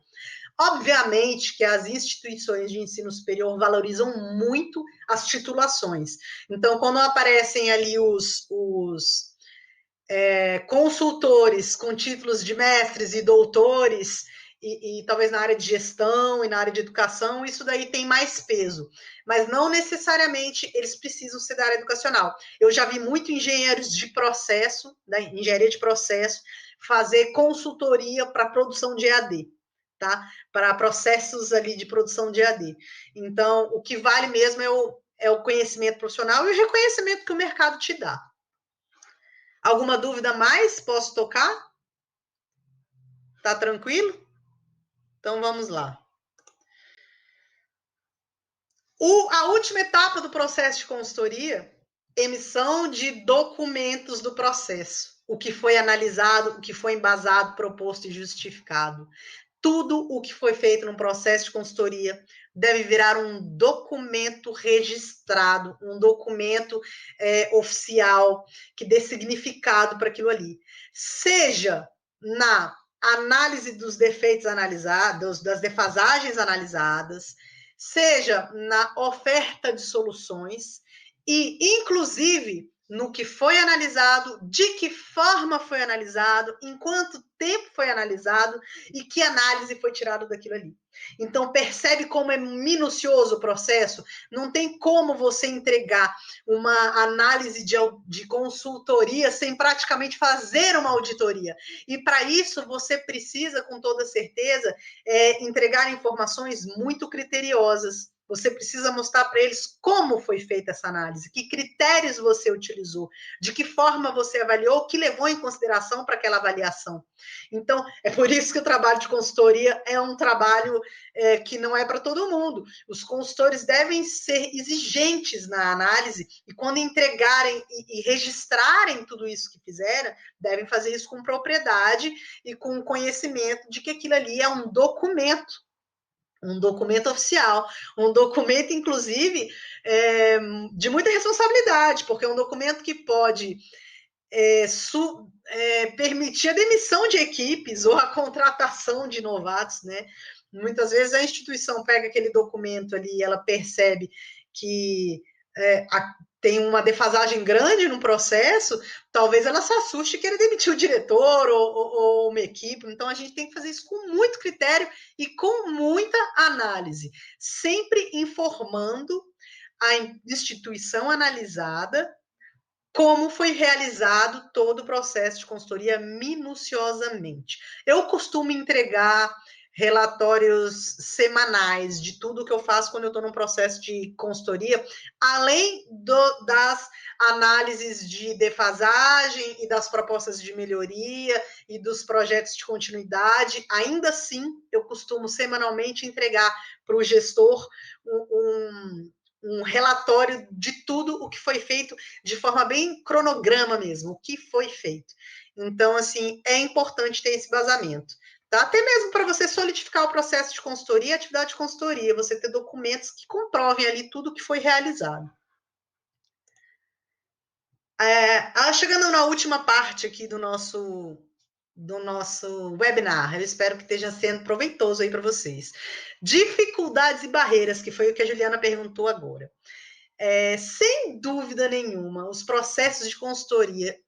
Obviamente que as instituições de ensino superior valorizam muito as titulações. Então, quando aparecem ali os consultores com títulos de mestres e doutores, e talvez na área de gestão e na área de educação, isso daí tem mais peso. Mas não necessariamente eles precisam ser da área educacional. Eu já vi muito engenheiros de processo, da engenharia de processo, fazer consultoria para produção de EAD, tá? Para processos ali de produção de EAD. Então, o que vale mesmo é o conhecimento profissional e o reconhecimento que o mercado te dá. Alguma dúvida mais? Posso tocar? Tá tranquilo? Então vamos lá. A última etapa do processo de consultoria, emissão de documentos do processo. O que foi analisado, o que foi embasado, proposto e justificado. Tudo o que foi feito no processo de consultoria deve virar um documento registrado, um documento oficial que dê significado para aquilo ali. Seja na análise dos defeitos analisados, das defasagens analisadas, seja na oferta de soluções e, inclusive, no que foi analisado, de que forma foi analisado, em quanto tempo foi analisado e que análise foi tirada daquilo ali. Então, percebe como é minucioso o processo? Não tem como você entregar uma análise de consultoria sem praticamente fazer uma auditoria. E, para isso, você precisa, com toda certeza, entregar informações muito criteriosas. você precisa mostrar para eles como foi feita essa análise, que critérios você utilizou, de que forma você avaliou, o que levou em consideração para aquela avaliação. Então, é por isso que o trabalho de consultoria é um trabalho que não é para todo mundo. Os consultores devem ser exigentes na análise e quando entregarem e registrarem tudo isso que fizeram, devem fazer isso com propriedade e com conhecimento de que aquilo ali é um documento oficial, um documento, inclusive, de muita responsabilidade, porque é um documento que pode permitir a demissão de equipes ou a contratação de novatos, né? Muitas vezes a instituição pega aquele documento ali e ela percebe que tem uma defasagem grande no processo, talvez ela se assuste e queira demitir o diretor ou uma equipe. Então, a gente tem que fazer isso com muito critério e com muita análise, sempre informando a instituição analisada como foi realizado todo o processo de consultoria minuciosamente. Eu costumo entregar relatórios semanais de tudo que eu faço quando eu estou num processo de consultoria, além das análises de defasagem e das propostas de melhoria e dos projetos de continuidade. Ainda assim, eu costumo semanalmente entregar para o gestor um relatório de tudo o que foi feito de forma bem cronograma mesmo, o que foi feito. Então, assim, é importante ter esse vazamento. Tá? Até mesmo para você solidificar o processo de consultoria, atividade de consultoria, você ter documentos que comprovem ali tudo o que foi realizado. Chegando na última parte aqui do nosso webinar, eu espero que esteja sendo proveitoso aí para vocês. Dificuldades e barreiras, que foi o que a Juliana perguntou agora. Sem dúvida nenhuma, os processos de consultoria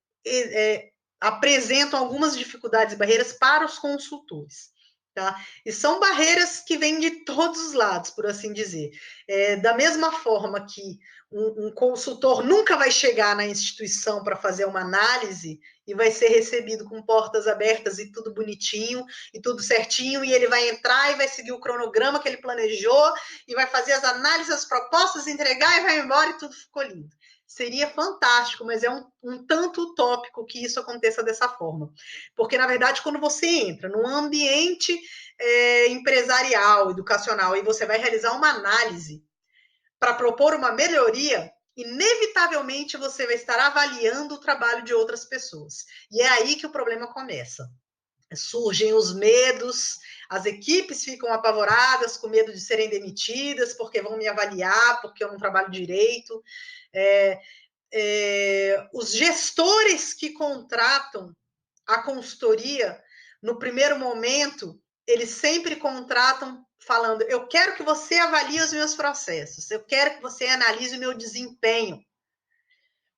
apresentam algumas dificuldades e barreiras para os consultores. Tá? E são barreiras que vêm de todos os lados, por assim dizer. Da mesma forma que um consultor nunca vai chegar na instituição para fazer uma análise e vai ser recebido com portas abertas e tudo bonitinho e tudo certinho, e ele vai entrar e vai seguir o cronograma que ele planejou e vai fazer as análises, as propostas, entregar e vai embora e tudo ficou lindo. Seria fantástico, mas é um tanto utópico que isso aconteça dessa forma. Porque, na verdade, quando você entra num ambiente empresarial, educacional, e você vai realizar uma análise para propor uma melhoria, inevitavelmente você vai estar avaliando o trabalho de outras pessoas. E é aí que o problema começa. Surgem os medos, as equipes ficam apavoradas, com medo de serem demitidas, porque vão me avaliar, porque eu não trabalho direito. Os gestores que contratam a consultoria, no primeiro momento, eles sempre contratam falando: eu quero que você avalie os meus processos, eu quero que você analise o meu desempenho.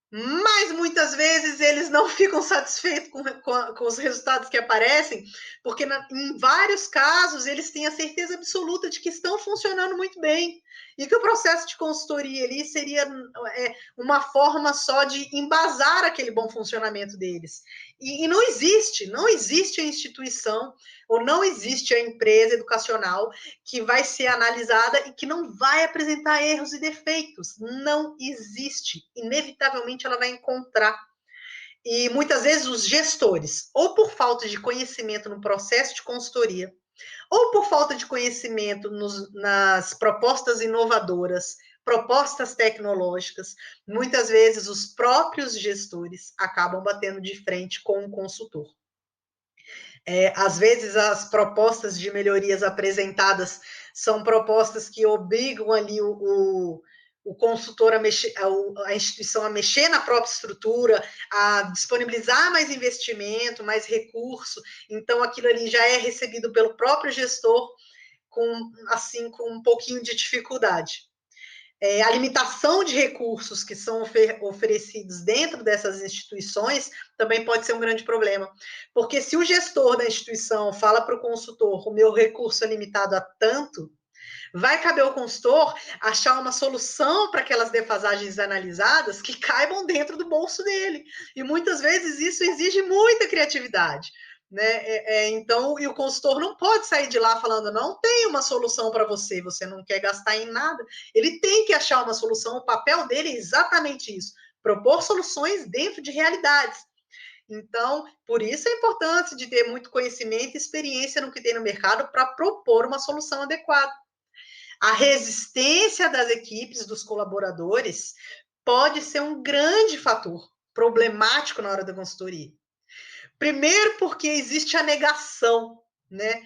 Mas muitas vezes eles não ficam satisfeitos com os resultados que aparecem, porque em vários casos eles têm a certeza absoluta de que estão funcionando muito bem e que o processo de consultoria ali seria uma forma só de embasar aquele bom funcionamento deles. E não existe a instituição ou não existe a empresa educacional que vai ser analisada e que não vai apresentar erros e defeitos. Não existe. Inevitavelmente ela vai encontrar. E muitas vezes os gestores, ou por falta de conhecimento no processo de consultoria, ou por falta de conhecimento nas propostas inovadoras, propostas tecnológicas, muitas vezes os próprios gestores acabam batendo de frente com o consultor. Às vezes as propostas de melhorias apresentadas são propostas que obrigam ali o consultor a mexer, a instituição a mexer na própria estrutura, a disponibilizar mais investimento, mais recurso. Então, aquilo ali já é recebido pelo próprio gestor com um pouquinho de dificuldade. A limitação de recursos que são oferecidos dentro dessas instituições também pode ser um grande problema. Porque se o gestor da instituição fala para o consultor: o meu recurso é limitado a tanto, vai caber ao consultor achar uma solução para aquelas defasagens analisadas que caibam dentro do bolso dele. E muitas vezes isso exige muita criatividade. né? Então, e o consultor não pode sair de lá falando, não tem uma solução para você, você não quer gastar em nada. Ele tem que achar uma solução, o papel dele é exatamente isso, propor soluções dentro de realidades. Então, por isso a importância de ter muito conhecimento e experiência no que tem no mercado para propor uma solução adequada. A resistência das equipes, dos colaboradores, pode ser um grande fator problemático na hora da consultoria. Primeiro, porque existe a negação, né?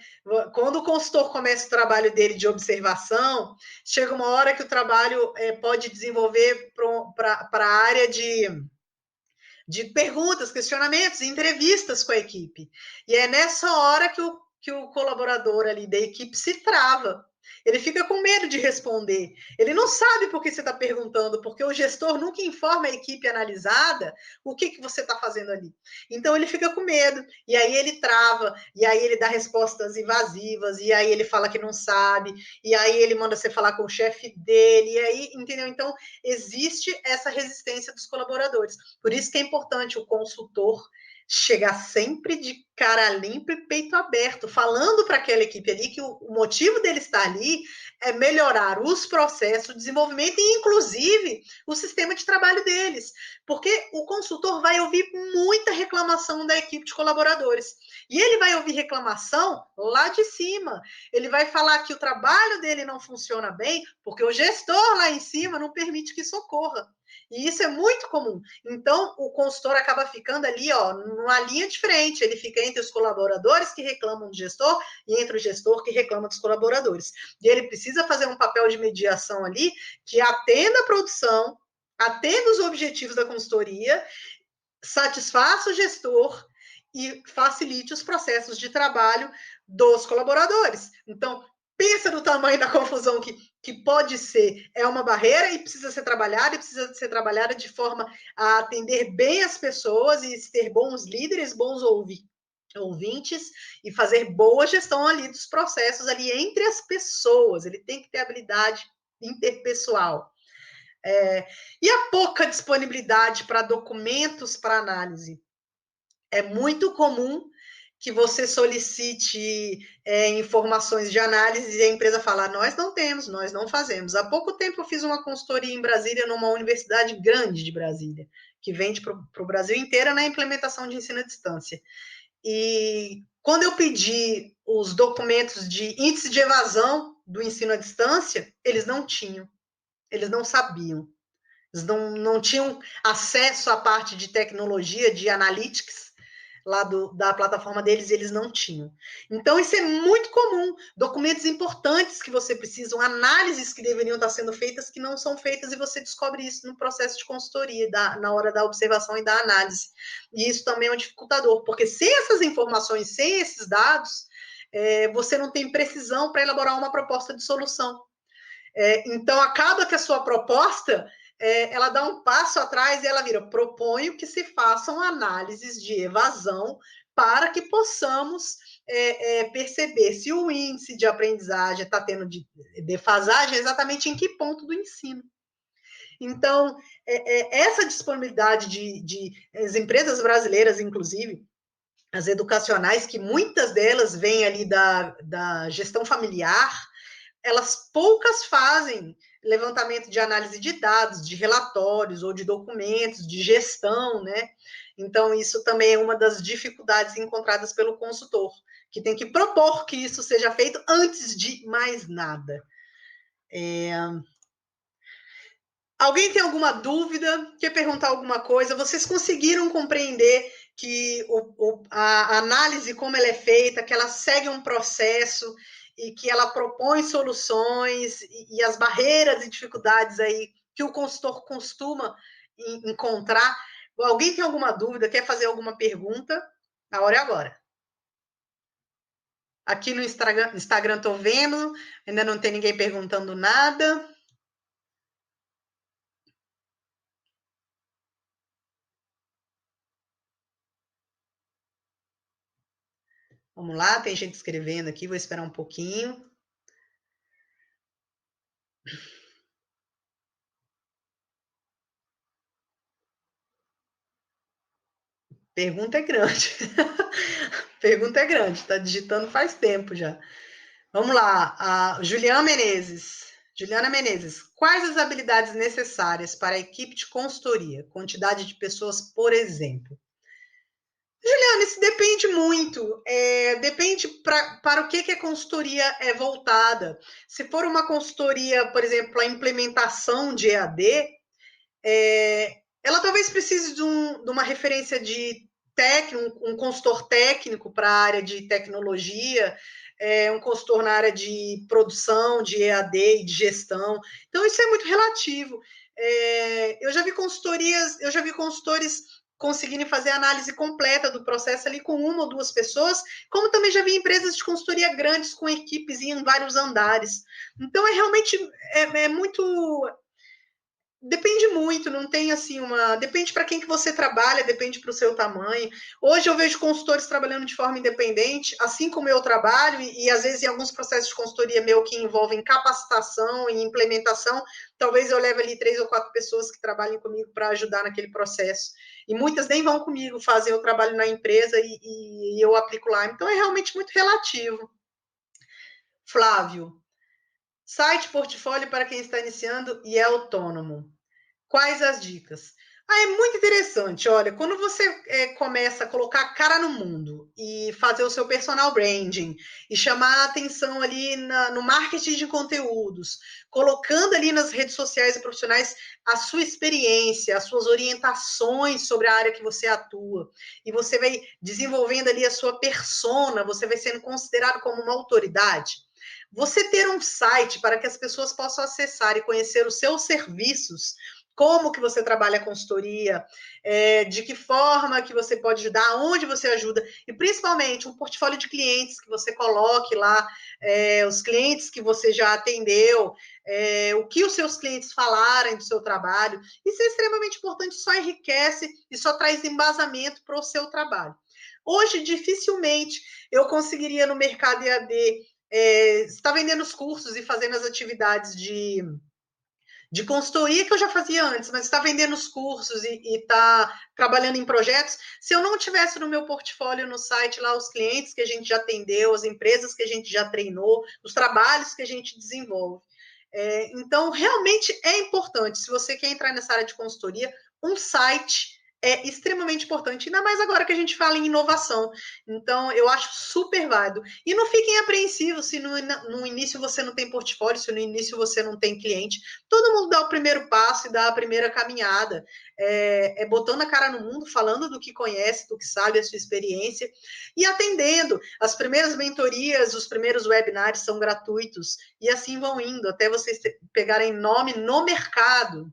Quando o consultor começa o trabalho dele de observação, chega uma hora que o trabalho pode desenvolver para a área de perguntas, questionamentos, entrevistas com a equipe. E é nessa hora que o colaborador ali da equipe se trava. Ele fica com medo de responder. Ele não sabe por que você está perguntando, porque o gestor nunca informa a equipe analisada o que você está fazendo ali. Então ele fica com medo, e aí ele trava, e aí ele dá respostas invasivas, e aí ele fala que não sabe, e aí ele manda você falar com o chefe dele, e aí, entendeu? Então existe essa resistência dos colaboradores. Por isso que é importante o consultor chegar sempre de cara limpa e peito aberto, falando para aquela equipe ali que o motivo dele estar ali é melhorar os processos, o desenvolvimento e, inclusive, o sistema de trabalho deles. Porque o consultor vai ouvir muita reclamação da equipe de colaboradores. E ele vai ouvir reclamação lá de cima. Ele vai falar que o trabalho dele não funciona bem porque o gestor lá em cima não permite que isso ocorra. E isso é muito comum. Então, o consultor acaba ficando ali, ó, numa linha de frente. Ele fica entre os colaboradores que reclamam do gestor e entre o gestor que reclama dos colaboradores. E ele precisa fazer um papel de mediação ali que atenda a produção, atenda os objetivos da consultoria, satisfaça o gestor e facilite os processos de trabalho dos colaboradores. Então, pensa no tamanho da confusão que pode ser. É uma barreira e precisa ser trabalhada de forma a atender bem as pessoas e ter bons líderes, bons ouvintes e fazer boa gestão ali dos processos ali entre as pessoas. Ele tem que ter habilidade interpessoal. E a pouca disponibilidade para documentos para análise. É muito comum que você solicite informações de análise e a empresa fala, nós não temos, nós não fazemos. Há pouco tempo eu fiz uma consultoria em Brasília, numa universidade grande de Brasília, que vende para o Brasil inteiro na implementação de ensino à distância. E quando eu pedi os documentos de índice de evasão do ensino à distância, eles não tinham, eles não sabiam. Eles não tinham acesso à parte de tecnologia, de analytics, lá da plataforma deles, eles não tinham. Então, isso é muito comum. Documentos importantes que você precisa, análises que deveriam estar sendo feitas, que não são feitas, e você descobre isso no processo de consultoria, na hora da observação e da análise. E isso também é um dificultador, porque sem essas informações, sem esses dados, você não tem precisão para elaborar uma proposta de solução. Então, acaba que a sua proposta ela dá um passo atrás e ela vira, proponho que se façam análises de evasão para que possamos perceber se o índice de aprendizagem está tendo defasagem exatamente em que ponto do ensino. Então, essa disponibilidade de as empresas brasileiras, inclusive, as educacionais, que muitas delas vêm ali da gestão familiar, elas poucas fazem levantamento de análise de dados, de relatórios ou de documentos, de gestão, né? Então, isso também é uma das dificuldades encontradas pelo consultor, que tem que propor que isso seja feito antes de mais nada. Alguém tem alguma dúvida? Quer perguntar alguma coisa? Vocês conseguiram compreender que a análise, como ela é feita, que ela segue um processo e que ela propõe soluções e as barreiras e dificuldades aí que o consultor costuma encontrar? Alguém tem alguma dúvida? Quer fazer alguma pergunta? A hora é agora. Aqui no Instagram estou vendo, ainda não tem ninguém perguntando nada. Vamos lá, tem gente escrevendo aqui, vou esperar um pouquinho. Pergunta é grande. Pergunta é grande, tá digitando faz tempo já. Vamos lá, a Juliana Menezes. Juliana Menezes, quais as habilidades necessárias para a equipe de consultoria? Quantidade de pessoas, por exemplo. Juliana, isso depende muito. Depende para o que a consultoria é voltada. Se for uma consultoria, por exemplo, a implementação de EAD, ela talvez precise de uma referência de técnico, um consultor técnico para a área de tecnologia, um consultor na área de produção, de EAD e de gestão. Então, isso é muito relativo. Eu já vi consultores conseguirem fazer a análise completa do processo ali com uma ou duas pessoas, como também já vi empresas de consultoria grandes com equipes em vários andares. Então, realmente muito. Depende muito, não tem assim uma. Depende para quem que você trabalha, depende para o seu tamanho. Hoje eu vejo consultores trabalhando de forma independente, assim como eu trabalho, e às vezes em alguns processos de consultoria meu que envolvem capacitação e implementação, talvez eu leve ali 3 ou 4 pessoas que trabalhem comigo para ajudar naquele processo. E muitas nem vão comigo, fazem o trabalho na empresa e eu aplico lá. Então é realmente muito relativo. Flávio, site portfólio para quem está iniciando e é autônomo. Quais as dicas? É muito interessante. Olha, quando você começa a colocar a cara no mundo e fazer o seu personal branding e chamar a atenção ali no marketing de conteúdos, colocando ali nas redes sociais e profissionais a sua experiência, as suas orientações sobre a área que você atua, e você vai desenvolvendo ali a sua persona, você vai sendo considerado como uma autoridade. Você ter um site para que as pessoas possam acessar e conhecer os seus serviços, como que você trabalha a consultoria, de que forma que você pode ajudar, onde você ajuda, e principalmente um portfólio de clientes que você coloque lá, os clientes que você já atendeu, o que os seus clientes falarem do seu trabalho. Isso é extremamente importante, só enriquece e só traz embasamento para o seu trabalho. Hoje, dificilmente eu conseguiria no mercado EAD estar vendendo os cursos e fazendo as atividades de consultoria que eu já fazia antes, mas está vendendo os cursos e está trabalhando em projetos, se eu não tivesse no meu portfólio no site lá os clientes que a gente já atendeu, as empresas que a gente já treinou, os trabalhos que a gente desenvolve. Então, realmente é importante, se você quer entrar nessa área de consultoria, um site é extremamente importante, ainda mais agora que a gente fala em inovação. Então, eu acho super válido. E não fiquem apreensivos se no início você não tem portfólio, se no início você não tem cliente. Todo mundo dá o primeiro passo e dá a primeira caminhada. Botando a cara no mundo, falando do que conhece, do que sabe, a sua experiência, e atendendo. As primeiras mentorias, os primeiros webinários são gratuitos, e assim vão indo, até vocês pegarem nome no mercado.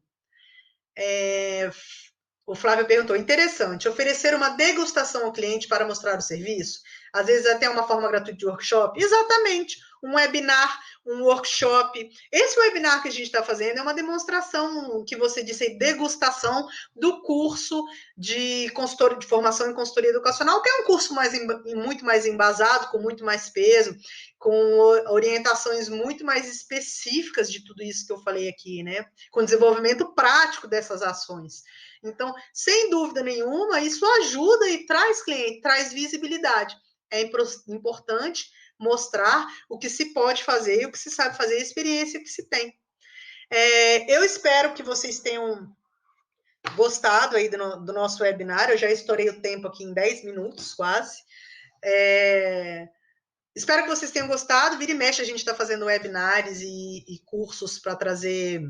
O Flávio perguntou, interessante, oferecer uma degustação ao cliente para mostrar o serviço? Às vezes até uma forma gratuita de workshop? Exatamente, um webinar, um workshop. Esse webinar que a gente está fazendo é uma demonstração, que você disse, degustação do curso de formação em consultoria educacional, que é um curso muito mais embasado, com muito mais peso, com orientações muito mais específicas de tudo isso que eu falei aqui, né? Com desenvolvimento prático dessas ações. Então, sem dúvida nenhuma, isso ajuda e traz cliente, traz visibilidade. É importante mostrar o que se pode fazer, o que se sabe fazer, a experiência que se tem. Eu espero que vocês tenham gostado aí do nosso webinar. Eu já estourei o tempo aqui em 10 minutos, quase. Espero que vocês tenham gostado. Vira e mexe, a gente está fazendo webinars e cursos para trazer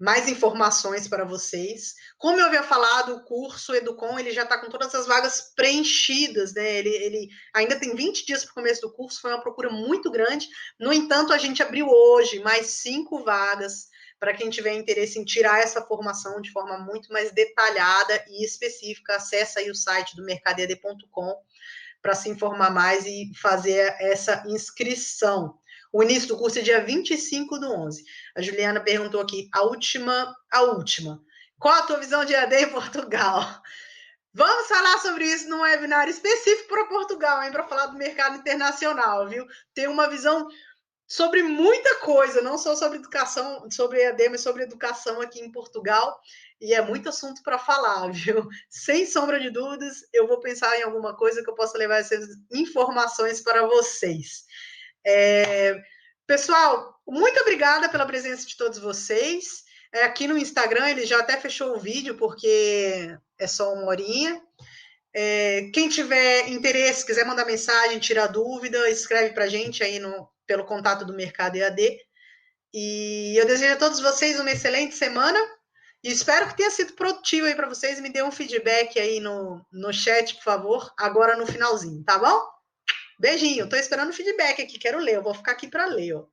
mais informações para vocês. Como eu havia falado, o curso Educom, ele já está com todas as vagas preenchidas, né? Ele ainda tem 20 dias para o começo do curso, foi uma procura muito grande. No entanto, a gente abriu hoje mais 5 vagas para quem tiver interesse em tirar essa formação de forma muito mais detalhada e específica. Acesse aí o site do mercadead.com para se informar mais e fazer essa inscrição. O início do curso é dia 25/11. A Juliana perguntou aqui, a última. Qual a tua visão de EAD em Portugal? Vamos falar sobre isso num webinar específico para Portugal, para falar do mercado internacional, viu? Tem uma visão sobre muita coisa, não só sobre educação, sobre EAD, mas sobre educação aqui em Portugal. E é muito assunto para falar, viu? Sem sombra de dúvidas, eu vou pensar em alguma coisa que eu possa levar essas informações para vocês. Pessoal, muito obrigada pela presença de todos vocês. Aqui no Instagram ele já até fechou o vídeo, porque é só 1 horinha. Quem tiver interesse, quiser mandar mensagem, tirar dúvida, escreve para a gente aí pelo contato do Mercado EAD. E eu desejo a todos vocês uma excelente semana e espero que tenha sido produtivo aí para vocês. Me dê um feedback aí no chat, por favor, agora no finalzinho, tá bom? Beijinho, tô esperando o feedback aqui, quero ler, eu vou ficar aqui para ler, ó.